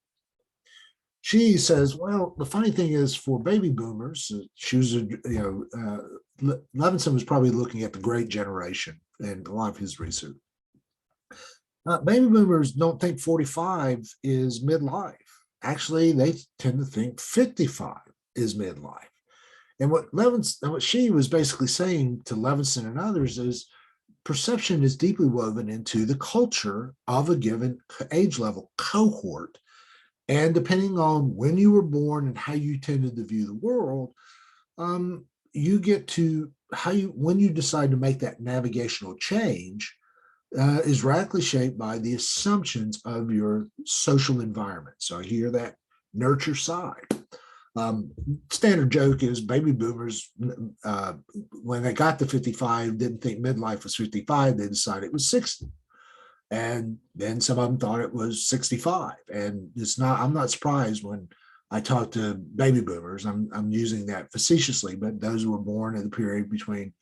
She says, well, the funny thing is for baby boomers, she was, Levinson was probably looking at the great generation and a lot of his research. Baby boomers don't think 45 is midlife. Actually, they tend to think 55 is midlife. And what she was basically saying to Levinson and others is perception is deeply woven into the culture of a given age level cohort. And depending on when you were born and how you tended to view the world, you get to when you decide to make that navigational change, is radically shaped by the assumptions of your social environment. So I hear that nurture side. Standard joke is baby boomers, when they got to 55, didn't think midlife was 55. They decided it was 60. And then some of them thought it was 65. And I'm not surprised when I talk to baby boomers. I'm using that facetiously, but those who were born in the period between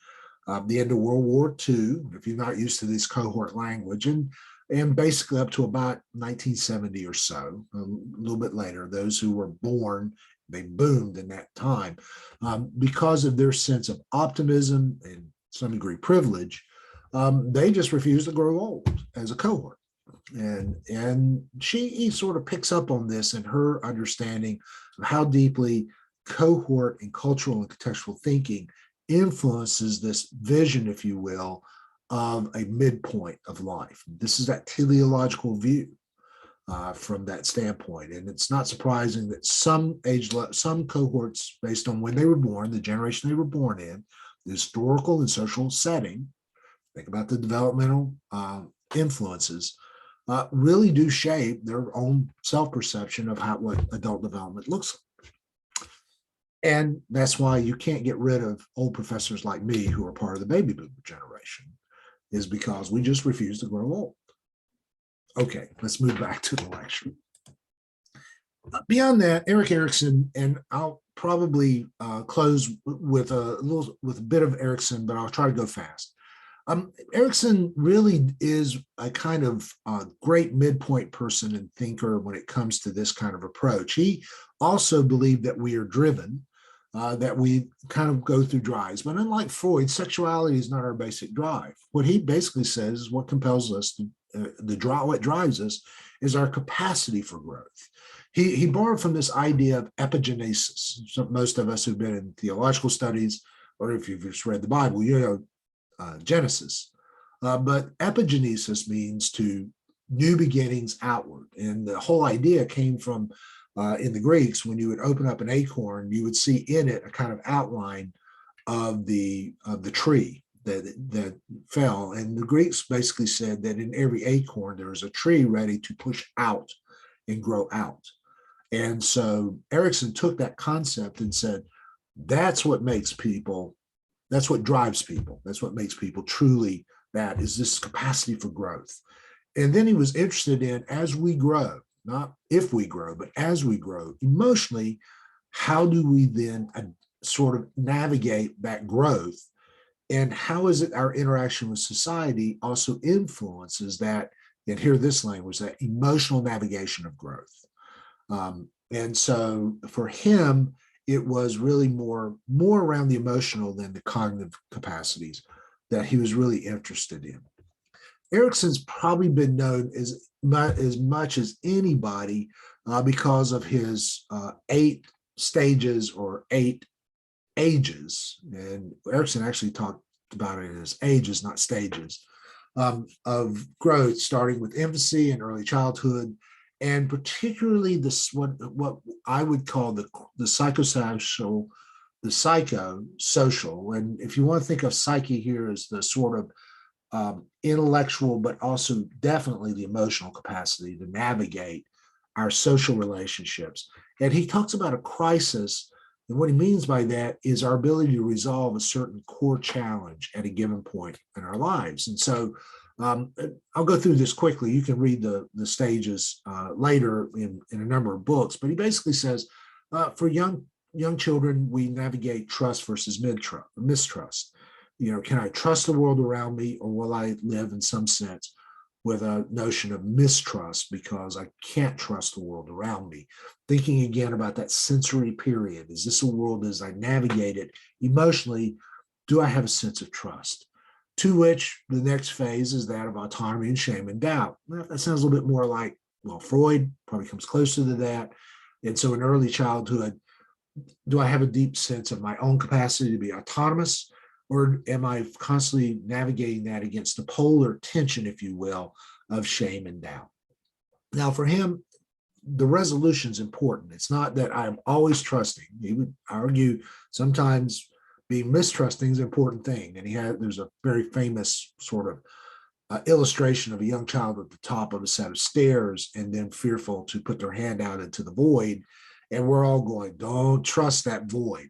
the end of World War II, if you're not used to this cohort language, and basically up to about 1970 or so, a little bit later, those who were born, they boomed in that time because of their sense of optimism and some degree privilege. They just refused to grow old as a cohort. And she sort of picks up on this in her understanding of how deeply cohort and cultural and contextual thinking influences this vision, if you will, of a midpoint of life. This is that teleological view from that standpoint. And it's not surprising that some cohorts, based on when they were born, the generation they were born in, the historical and social setting, think about the developmental influences, really do shape their own self-perception of what adult development looks like. And that's why you can't get rid of old professors like me who are part of the baby boomer generation, is because we just refuse to grow old. Okay, let's move back to the lecture. Beyond that, Erik Erikson, and I'll probably close with a bit of Erikson, but I'll try to go fast. Erikson really is a kind of great midpoint person and thinker when it comes to this kind of approach. He also believed that we are driven, that we kind of go through drives. But unlike Freud, sexuality is not our basic drive. What he basically says is what compels us to, what drives us is our capacity for growth. He borrowed from this idea of epigenesis. So most of us who've been in theological studies, or if you've just read the Bible, you know Genesis. But epigenesis means to new beginnings outward. And the whole idea came from, in the Greeks, when you would open up an acorn, you would see in it a kind of outline of the tree that fell. And the Greeks basically said that in every acorn, there is a tree ready to push out and grow out. And so Erikson took that concept and said, that's what makes people, that's what drives people. That's what makes people truly that, is this capacity for growth. And then he was interested in, as we grow, not if we grow, but as we grow emotionally, how do we then sort of navigate that growth? And how is it our interaction with society also influences that, and hear this language, that emotional navigation of growth. And so for him, it was really more around the emotional than the cognitive capacities that he was really interested in. Erikson's probably been known as much as anybody because of his 8 stages or 8 ages. And Erikson actually talked about it as ages, not stages, of growth, starting with infancy and early childhood, and particularly this what I would call the psychosocial, the psychosocial. And if you want to think of psyche here as the sort of intellectual, but also definitely the emotional capacity to navigate our social relationships. And he talks about a crisis. And what he means by that is our ability to resolve a certain core challenge at a given point in our lives. And so I'll go through this quickly. You can read the stages later in a number of books. But he basically says for young children, we navigate trust versus mistrust. Can I trust the world around me, or will I live in some sense with a notion of mistrust because I can't trust the world around me? Thinking again about that sensory period. Is this a world as I navigate it emotionally? Do I have a sense of trust? To which the next phase is that of autonomy and shame and doubt. Well, that sounds a little bit more like, well, Freud probably comes closer to that. And so in early childhood, do I have a deep sense of my own capacity to be autonomous? Or am I constantly navigating that against the polar tension, if you will, of shame and doubt? Now, for him, the resolution is important. It's not that I'm always trusting. He would argue sometimes being mistrusting is an important thing. And there's a very famous sort of illustration of a young child at the top of a set of stairs and then fearful to put their hand out into the void. And we're all going, don't trust that void.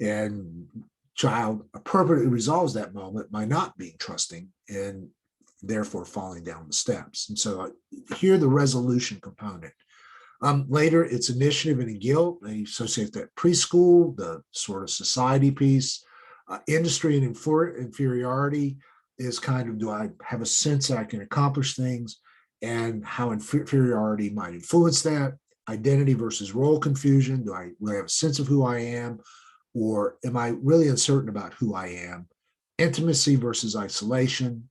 And child appropriately resolves that moment by not being trusting and therefore falling down the steps. And so here the resolution component. Later, it's initiative and guilt. They associate that preschool, the sort of society piece. Industry and inferiority is kind of, do I have a sense that I can accomplish things and how inferiority might influence that? Identity versus role confusion. Do I really have a sense of who I am? Or am I really uncertain about who I am? Intimacy versus isolation.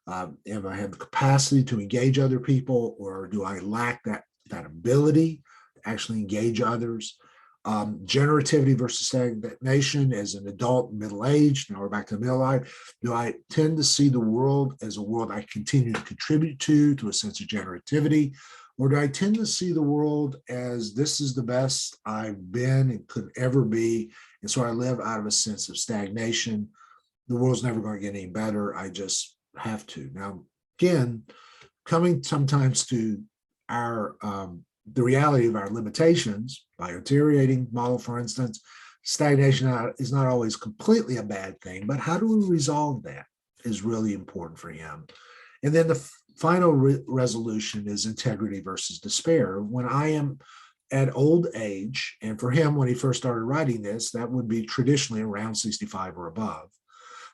Am I have the capacity to engage other people, or do I lack that ability to actually engage others? Generativity versus stagnation as an adult, middle age. Now we're back to the middle life. Do I tend to see the world as a world I continue to contribute to a sense of generativity? Or do I tend to see the world as this is the best I've been and could ever be? And so I live out of a sense of stagnation. The world's never going to get any better. I just have to. Now, again, coming sometimes to our the reality of our limitations, biodeteriorating model, for instance, stagnation is not always completely a bad thing, but how do we resolve that is really important for him. And then the final resolution is integrity versus despair. When I am at old age, and for him, when he first started writing this, that would be traditionally around 65 or above.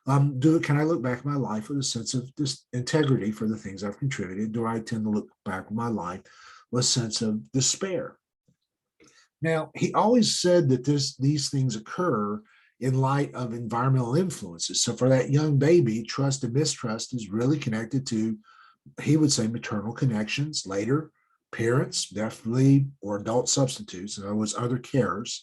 Can I look back at my life with a sense of this integrity for the things I've contributed? Do I tend to look back at my life with a sense of despair? Now, he always said that these things occur in light of environmental influences. So for that young baby, trust and mistrust is really connected to, he would say, maternal connections. Later, parents, definitely, or adult substitutes, in other words, other carers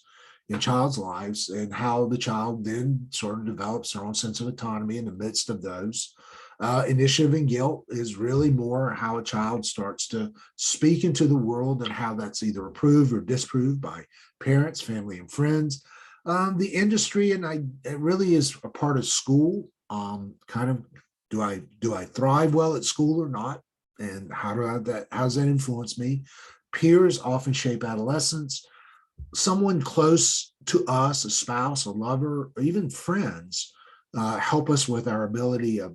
in child's lives, and how the child then sort of develops their own sense of autonomy in the midst of those. Initiative and guilt is really more how a child starts to speak into the world and how that's either approved or disproved by parents, family, and friends. The industry, and it really is a part of school. Kind of, do I thrive well at school or not? And how does that influence me? Peers often shape adolescence. Someone close to us, a spouse, a lover, or even friends, help us with our ability of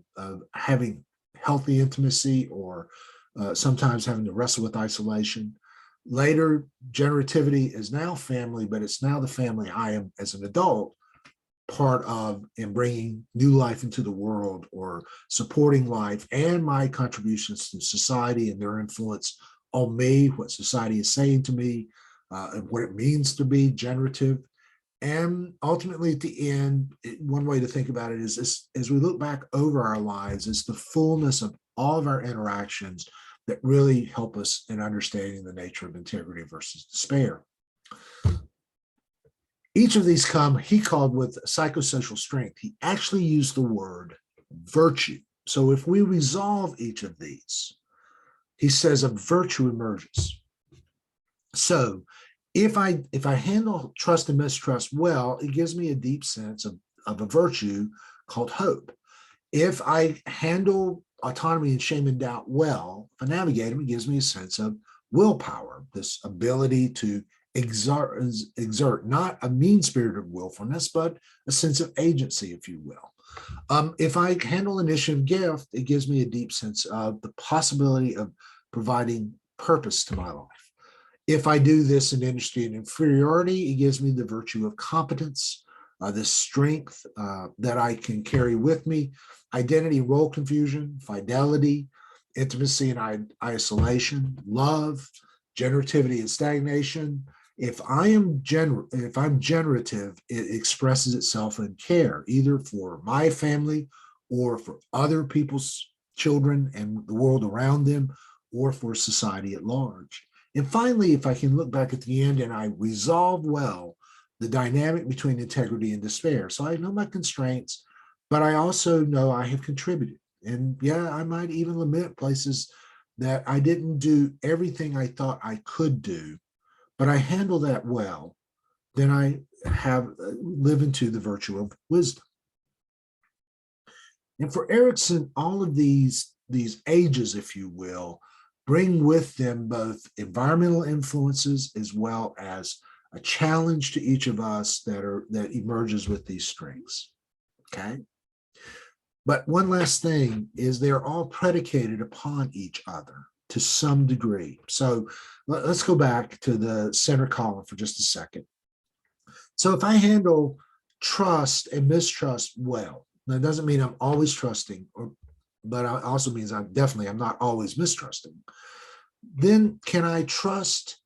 having healthy intimacy, or sometimes having to wrestle with isolation. Later, generativity is now family, but it's now the family I am as an adult part of in bringing new life into the world, or supporting life and my contributions to society and their influence on me, what society is saying to me, and what it means to be generative. And ultimately, at the end, one way to think about it is this: as we look back over our lives, it's the fullness of all of our interactions that really help us in understanding the nature of integrity versus despair. Each of these he called with psychosocial strength. He actually used the word virtue. So if we resolve each of these, he says a virtue emerges. So if I handle trust and mistrust well, it gives me a deep sense of a virtue called hope. If I handle autonomy and shame and doubt well, if I navigate them, it gives me a sense of willpower, this ability to exert not a mean-spirited willfulness, but a sense of agency, if you will. If I handle initiative gift, it gives me a deep sense of the possibility of providing purpose to my life. If I do this in industry and inferiority, it gives me the virtue of competence, this strength that I can carry with me, identity and role confusion, fidelity, intimacy and isolation, love, generativity and stagnation. If I'm generative, it expresses itself in care, either for my family or for other people's children and the world around them, or for society at large. And finally, if I can look back at the end and I resolve well the dynamic between integrity and despair. So I know my constraints, but I also know I have contributed. And yeah, I might even lament places that I didn't do everything I thought I could do, but I handle that well. Then I have live into the virtue of wisdom. And for Erickson, all of these ages, if you will, bring with them both environmental influences as well as a challenge to each of us that emerges with these strengths. Okay. But one last thing is they're all predicated upon each other to some degree. So let's go back to the center column for just a second. So if I handle trust and mistrust well, that doesn't mean I'm always trusting, but it also means I'm not always mistrusting. Then can I trust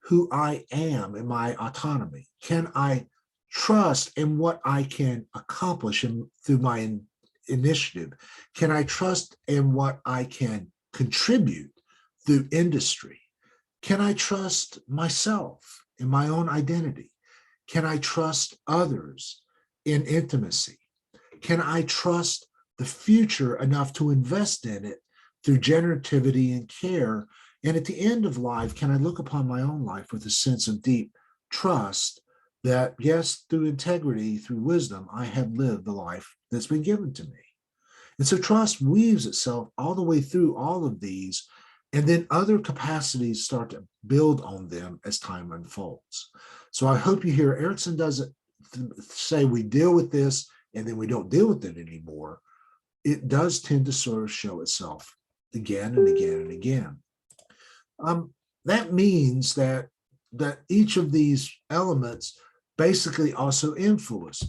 who I am in my autonomy? Can I trust in what I can accomplish through my initiative? Can I trust in what I can contribute through industry? Can I trust myself in my own identity? Can I trust others in intimacy? Can I trust the future enough to invest in it through generativity and care? And at the end of life, can I look upon my own life with a sense of deep trust that, yes, through integrity, through wisdom, I have lived the life that's been given to me? And so trust weaves itself all the way through all of these, and then other capacities start to build on them as time unfolds. So I hope you hear Erickson doesn't say we deal with this and then we don't deal with it anymore. It does tend to sort of show itself again and again and again. That means that each of these elements basically also influence.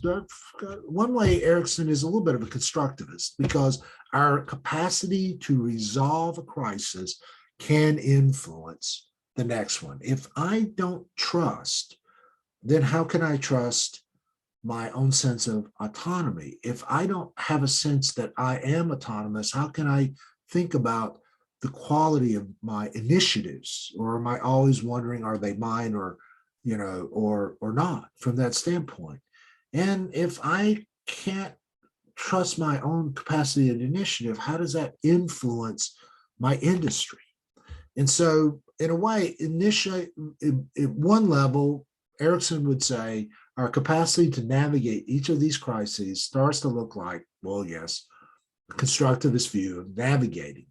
One way Erickson is a little bit of a constructivist, because our capacity to resolve a crisis can influence the next one. If I don't trust, then how can I trust my own sense of autonomy? If I don't have a sense that I am autonomous, how can I think about the quality of my initiatives? Or am I always wondering, are they mine or not from that standpoint? And if I can't trust my own capacity and initiative, how does that influence my industry? And so in a way, initially, at one level, Erickson would say our capacity to navigate each of these crises starts to look like, well, yes, a constructivist view of navigating.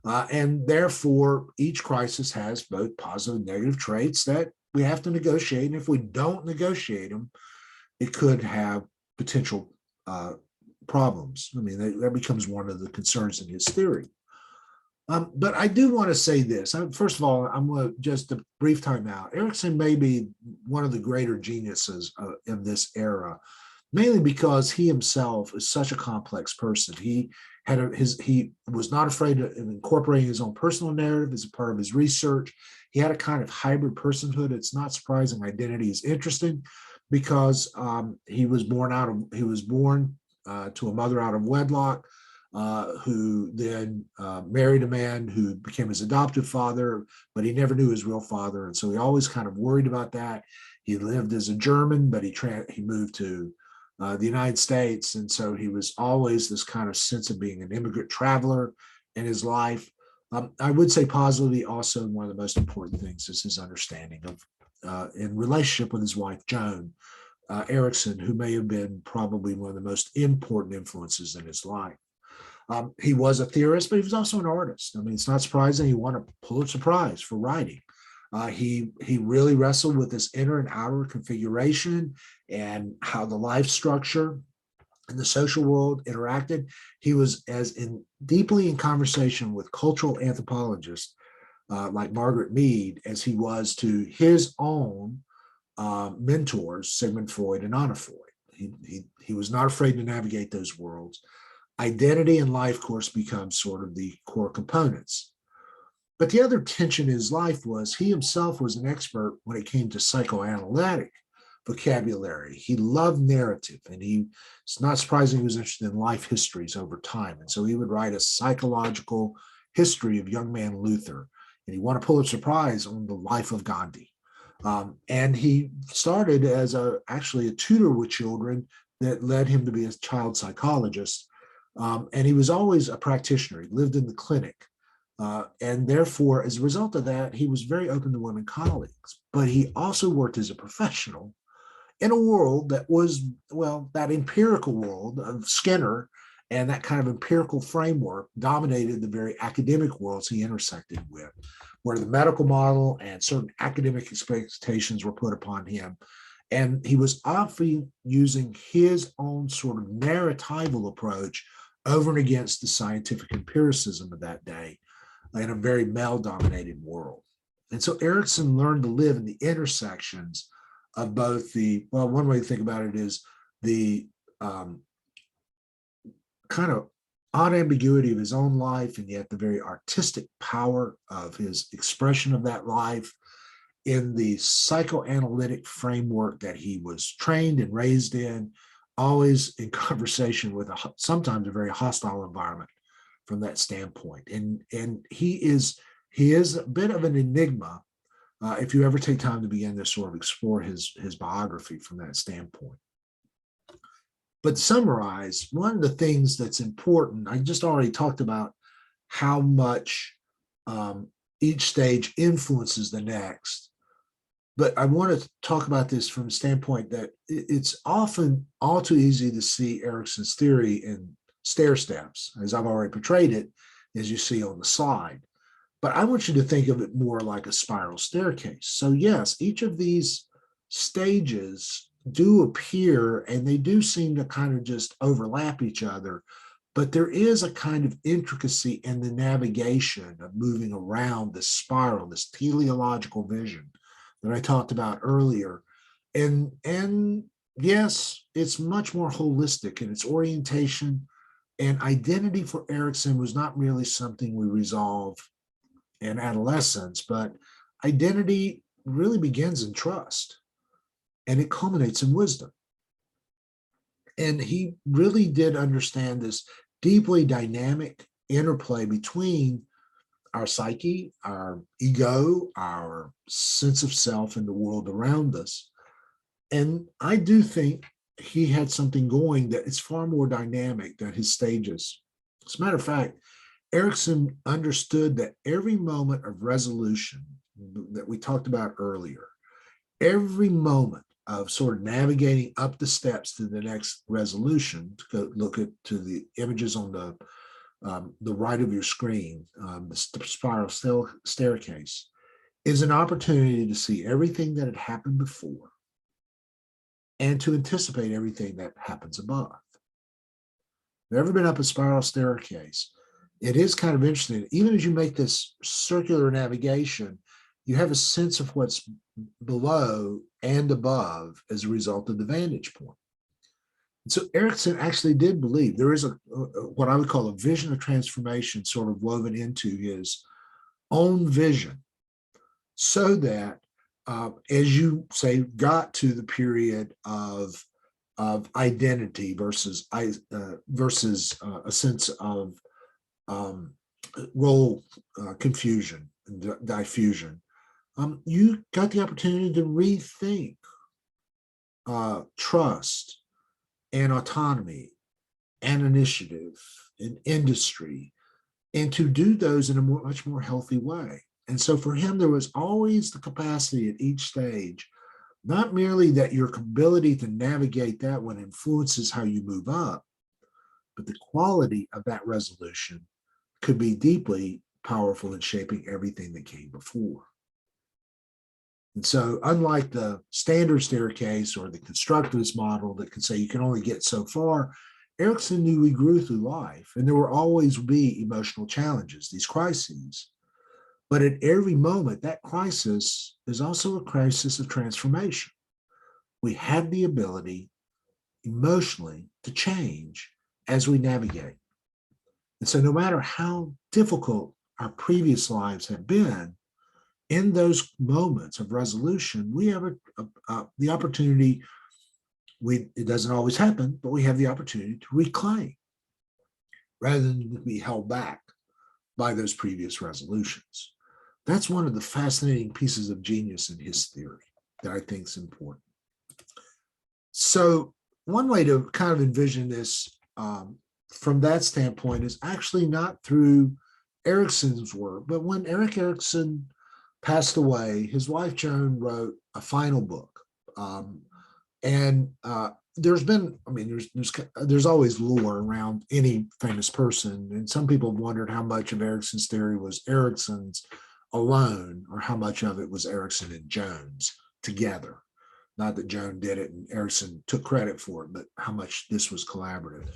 And therefore, each crisis has both positive and negative traits that we have to negotiate. And if we don't negotiate them, it could have potential problems. I mean, that becomes one of the concerns in his theory. But I do want to say this. First of all, I'm going to just a brief time out. Erickson may be one of the greater geniuses in this era, mainly because he himself is such a complex person. He was not afraid of incorporating his own personal narrative as a part of his research. He had a kind of hybrid personhood. It's not surprising identity is interesting, because he was born to a mother out of wedlock, who then married a man who became his adoptive father, but he never knew his real father, and so he always kind of worried about that. He lived as a German, but he moved to the United States, and so he was always this kind of sense of being an immigrant traveler in his life. I would say positively also one of the most important things is his understanding of in relationship with his wife Joan Erickson, who may have been probably one of the most important influences in his life. He was a theorist, but he was also an artist. I mean, it's not surprising he won a Pulitzer Prize for writing. He really wrestled with this inner and outer configuration and how the life structure and the social world interacted. He was deeply in conversation with cultural anthropologists like Margaret Mead as he was to his own mentors, Sigmund Freud and Anna Freud. He was not afraid to navigate those worlds. Identity and life course become sort of the core components. But the other tension in his life was he himself was an expert when it came to psychoanalytic vocabulary. He loved narrative, and it's not surprising he was interested in life histories over time. And so he would write a psychological history of young man Luther, and he won a Pulitzer Prize on the life of Gandhi. And he started as actually a tutor with children that led him to be a child psychologist. And he was always a practitioner. He lived in the clinic. And therefore, as a result of that, he was very open to women colleagues. But he also worked as a professional in a world that was, well, that empirical world of Skinner, and that kind of empirical framework dominated the very academic worlds he intersected with, where the medical model and certain academic expectations were put upon him. And he was often using his own sort of narratival approach over and against the scientific empiricism of that day in a very male-dominated world. And so Erickson learned to live in the intersections of both one way to think about it is the kind of odd ambiguity of his own life, and yet the very artistic power of his expression of that life in the psychoanalytic framework that he was trained and raised in, always in conversation with sometimes a very hostile environment from that standpoint. And he is a bit of an enigma if you ever take time to begin to sort of explore his biography from that standpoint. But to summarize, one of the things that's important, I just already talked about how much each stage influences the next. But I want to talk about this from the standpoint that it's often all too easy to see Erickson's theory in stair steps, as I've already portrayed it, as you see on the slide. But I want you to think of it more like a spiral staircase. So yes, each of these stages do appear, and they do seem to kind of just overlap each other, but there is a kind of intricacy in the navigation of moving around this spiral, this teleological vision that I talked about earlier. And yes, it's much more holistic in its orientation, and identity for Erickson was not really something we resolve in adolescence, but identity really begins in trust, and it culminates in wisdom. And he really did understand this deeply dynamic interplay between our psyche, our ego, our sense of self, and the world around us. And I do think he had something going that is far more dynamic than his stages. As a matter of fact, Erickson understood that every moment of resolution that we talked about earlier, every moment of sort of navigating up the steps to the next resolution, to go look to the images on the right of your screen, the spiral staircase, is an opportunity to see everything that had happened before and to anticipate everything that happens above. If you've ever been up a spiral staircase, it is kind of interesting. Even as you make this circular navigation, you have a sense of what's below and above as a result of the vantage point. And so Erickson actually did believe there is what I would call a vision of transformation sort of woven into his own vision, so that as you say, got to the period of identity versus a sense of um, role confusion and diffusion, you got the opportunity to rethink trust and autonomy and initiative and industry, and to do those in a much more healthy way. And so for him, there was always the capacity at each stage, not merely that your ability to navigate that one influences how you move up, but the quality of that resolution could be deeply powerful in shaping everything that came before. And so, unlike the standard staircase or the constructivist model that can say you can only get so far, Erickson knew we grew through life and there will always be emotional challenges, these crises. But at every moment, that crisis is also a crisis of transformation. We have the ability emotionally to change as we navigate. And so, no matter how difficult our previous lives have been, in those moments of resolution, we have the opportunity. It doesn't always happen, but we have the opportunity to reclaim rather than to be held back by those previous resolutions. That's one of the fascinating pieces of genius in his theory that I think is important. So one way to kind of envision this from that standpoint is actually not through Erickson's work, but when Erik Erikson passed away, his wife Joan wrote a final book. And there's been, I mean, there's always lore around any famous person, and some people have wondered how much of Erickson's theory was Erickson's alone, or how much of it was Erikson and Joan's together. Not that Joan did it and Erickson took credit for it, but how much this was collaborative.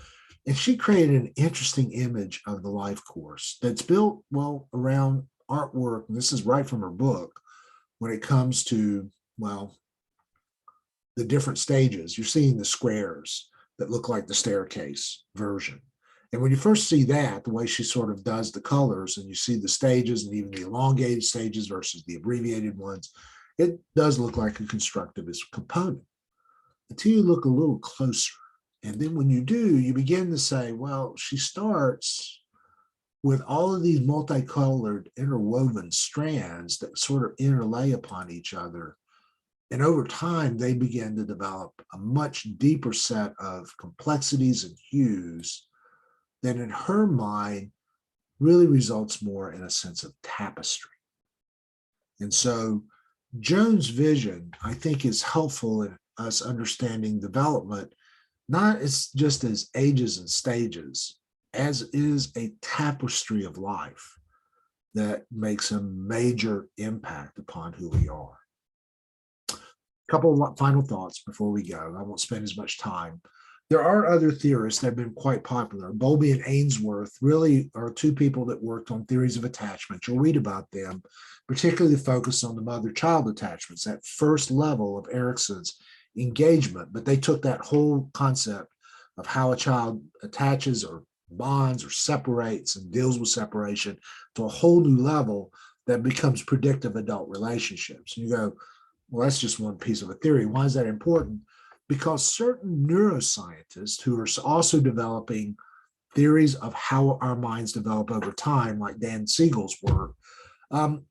And she created an interesting image of the life course that's built, well, around artwork. And this is right from her book when it comes to, well, the different stages. You're seeing the squares that look like the staircase version. And when you first see that, the way she sort of does the colors, and you see the stages and even the elongated stages versus the abbreviated ones, it does look like a constructivist component until you look a little closer. And then when you do, you begin to say, well, she starts with all of these multicolored interwoven strands that sort of interlay upon each other. And over time, they begin to develop a much deeper set of complexities and hues that in her mind really results more in a sense of tapestry. And so Joan's vision, I think, is helpful in us understanding development, not as just as ages and stages, as is a tapestry of life that makes a major impact upon who we are. A couple of final thoughts before we go. I won't spend as much time. There are other theorists that have been quite popular. Bowlby and Ainsworth really are two people that worked on theories of attachment. You'll read about them, particularly focused on the mother-child attachments, that first level of Erickson's engagement. But they took that whole concept of how a child attaches or bonds or separates and deals with separation to a whole new level that becomes predictive adult relationships. And you go, well, that's just one piece of a theory. Why is that important? Because certain neuroscientists who are also developing theories of how our minds develop over time, like Dan Siegel's work,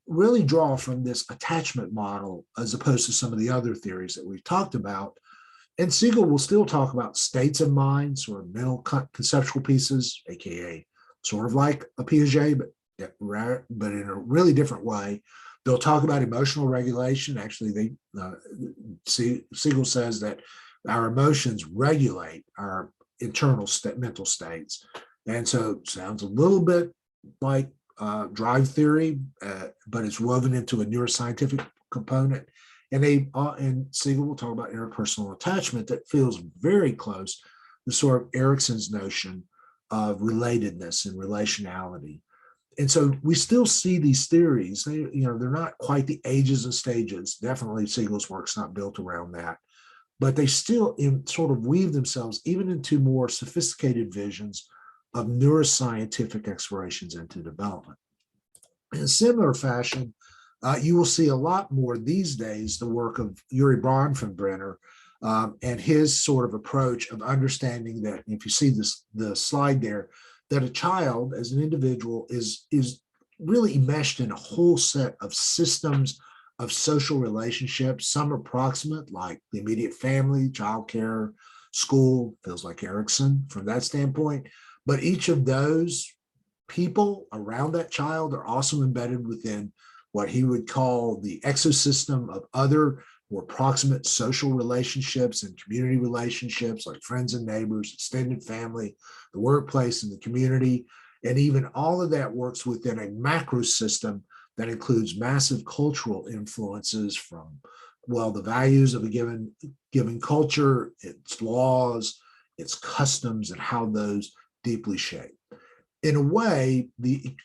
really draw from this attachment model as opposed to some of the other theories that we've talked about. And Siegel will still talk about states of mind, sort of mental conceptual pieces, aka sort of like a Piaget, but in a really different way. They'll talk about emotional regulation. Actually, Siegel says that our emotions regulate our internal mental states. And so it sounds a little bit like drive theory, but it's woven into a neuroscientific component. And Siegel will talk about interpersonal attachment that feels very close to sort of Erickson's notion of relatedness and relationality. And so we still see these theories. They're not quite the ages and stages. Definitely Siegel's work's not built around that. But they still sort of weave themselves even into more sophisticated visions of neuroscientific explorations into development. In a similar fashion, You will see a lot more these days the work of Yuri Bronfenbrenner and his sort of approach of understanding that, if you see the slide there, that a child as an individual is really enmeshed in a whole set of systems of social relationships. Some are proximate, like the immediate family, childcare, school, feels like Erickson from that standpoint. But each of those people around that child are also embedded within what he would call the exosystem of other more proximate social relationships and community relationships, like friends and neighbors, extended family, the workplace, and the community. And even all of that works within a macro system that includes massive cultural influences from, well, the values of a given culture, its laws, its customs, and how those deeply shape. In a way, the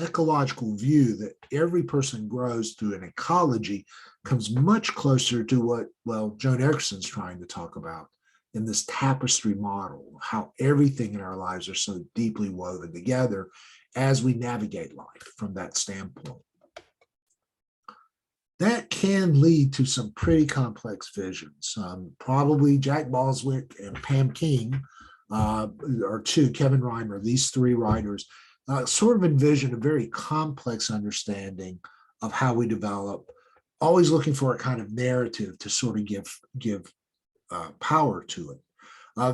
ecological view that every person grows through an ecology comes much closer to what, well, Joan Erickson's trying to talk about in this tapestry model, how everything in our lives are so deeply woven together as we navigate life from that standpoint. That can lead to some pretty complex visions. Probably Jack Boswick and Pam King or two, Kevin Reimer, these three writers, sort of envision a very complex understanding of how we develop, always looking for a kind of narrative to sort of give power to it.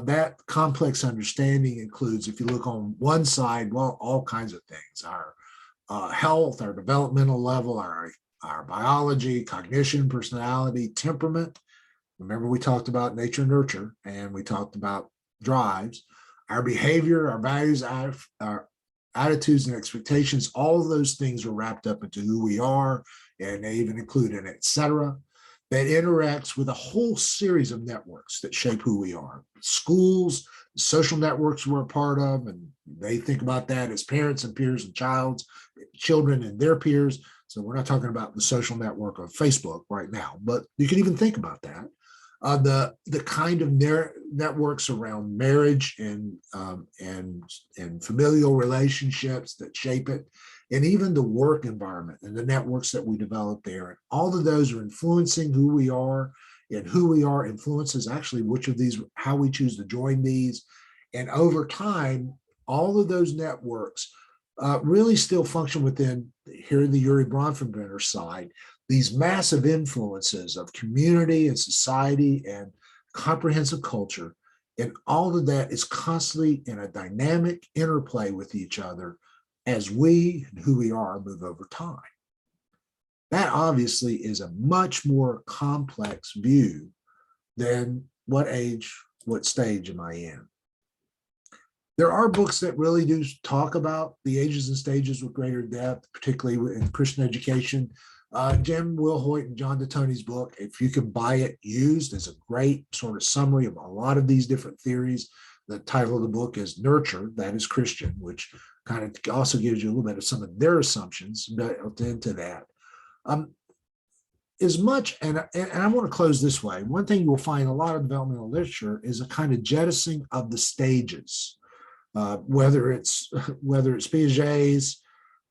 That complex understanding includes, if you look on one side, well, all kinds of things, our health, our developmental level, our biology, cognition, personality, temperament. Remember, we talked about nature and nurture, and we talked about drives, our behavior, our values, our attitudes and expectations. All of those things are wrapped up into who we are, and they even include an et cetera that interacts with a whole series of networks that shape who we are. Schools, social networks we're a part of, and they think about that as parents and peers and children and their peers. So we're not talking about the social network of Facebook right now, but you can even think about that. The kind of networks around marriage and familial relationships that shape it, and even the work environment and the networks that we develop there. And all of those are influencing who we are, and who we are influences actually which of these, how we choose to join these. And over time, all of those networks really still function within, here the Yuri Bronfenbrenner side, these massive influences of community and society and comprehensive culture. And all of that is constantly in a dynamic interplay with each other as we and who we are move over time. That obviously is a much more complex view than what stage am I in. There are books that really do talk about the ages and stages with greater depth, particularly in Christian education. Jim Wilhoit and John DeTony's book, if you can buy it used, is a great sort of summary of a lot of these different theories. The title of the book is Nurture, that is Christian, which kind of also gives you a little bit of some of their assumptions built into that. As much, and I want to close this way, one thing you'll find in a lot of developmental literature is a kind of jettisoning of the stages. Whether it's Piaget's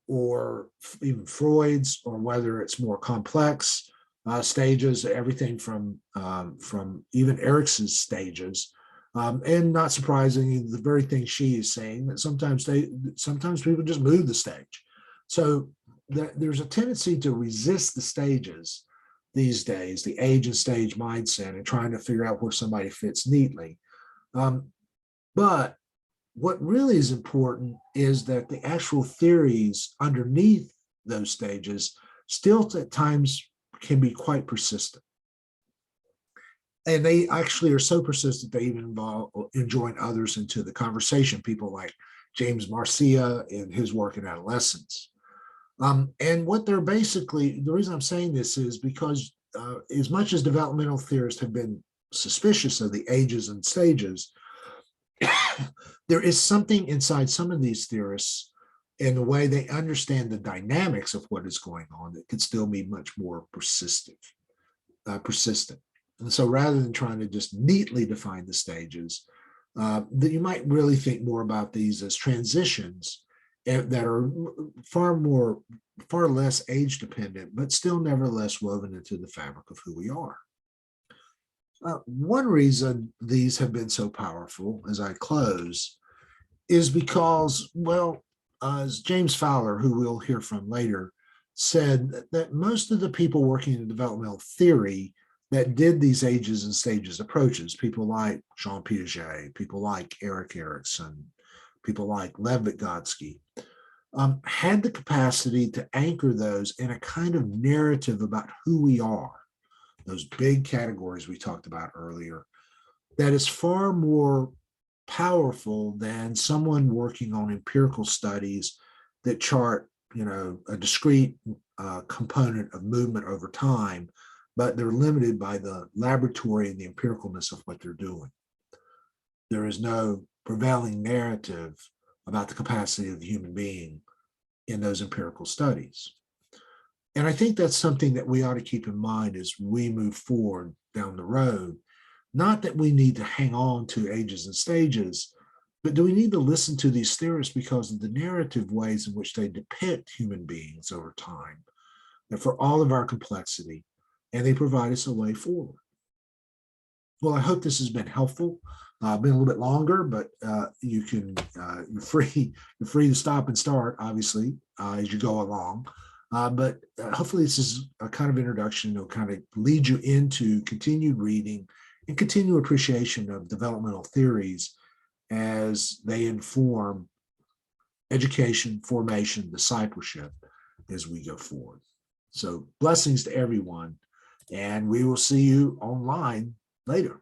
or even Freud's, or whether it's more complex stages, everything from even Erickson's stages, and not surprisingly, the very thing she is saying, that sometimes people just move the stage. So there's a tendency to resist the stages these days, the age and stage mindset, and trying to figure out where somebody fits neatly. But what really is important is that the actual theories underneath those stages still at times can be quite persistent. And they actually are so persistent, they even join others into the conversation, people like James Marcia in his work in adolescence. And what they're basically, the reason I'm saying this is because as much as developmental theorists have been suspicious of the ages and stages, there is something inside some of these theorists in the way they understand the dynamics of what is going on that could still be much more persistent. And so rather than trying to just neatly define the stages, that you might really think more about these as transitions that are far less age dependent, but still nevertheless woven into the fabric of who we are. One reason these have been so powerful, as I close, is because, well, as James Fowler, who we'll hear from later, said that most of the people working in developmental theory that did these ages and stages approaches, people like Jean Piaget, people like Erik Erikson, people like Lev Vygotsky, had the capacity to anchor those in a kind of narrative about who we are, those big categories we talked about earlier, that is far more powerful than someone working on empirical studies that chart, a discrete component of movement over time, but they're limited by the laboratory and the empiricalness of what they're doing. There is no prevailing narrative about the capacity of the human being in those empirical studies. And I think that's something that we ought to keep in mind as we move forward down the road. Not that we need to hang on to ages and stages, but do we need to listen to these theorists because of the narrative ways in which they depict human beings over time, and for all of our complexity, and they provide us a way forward. Well, I hope this has been helpful. Been a little bit longer, but you're free to stop and start, obviously, as you go along. But hopefully this is a kind of introduction that will kind of lead you into continued reading and continued appreciation of developmental theories as they inform education, formation, discipleship as we go forward. So blessings to everyone, and we will see you online later.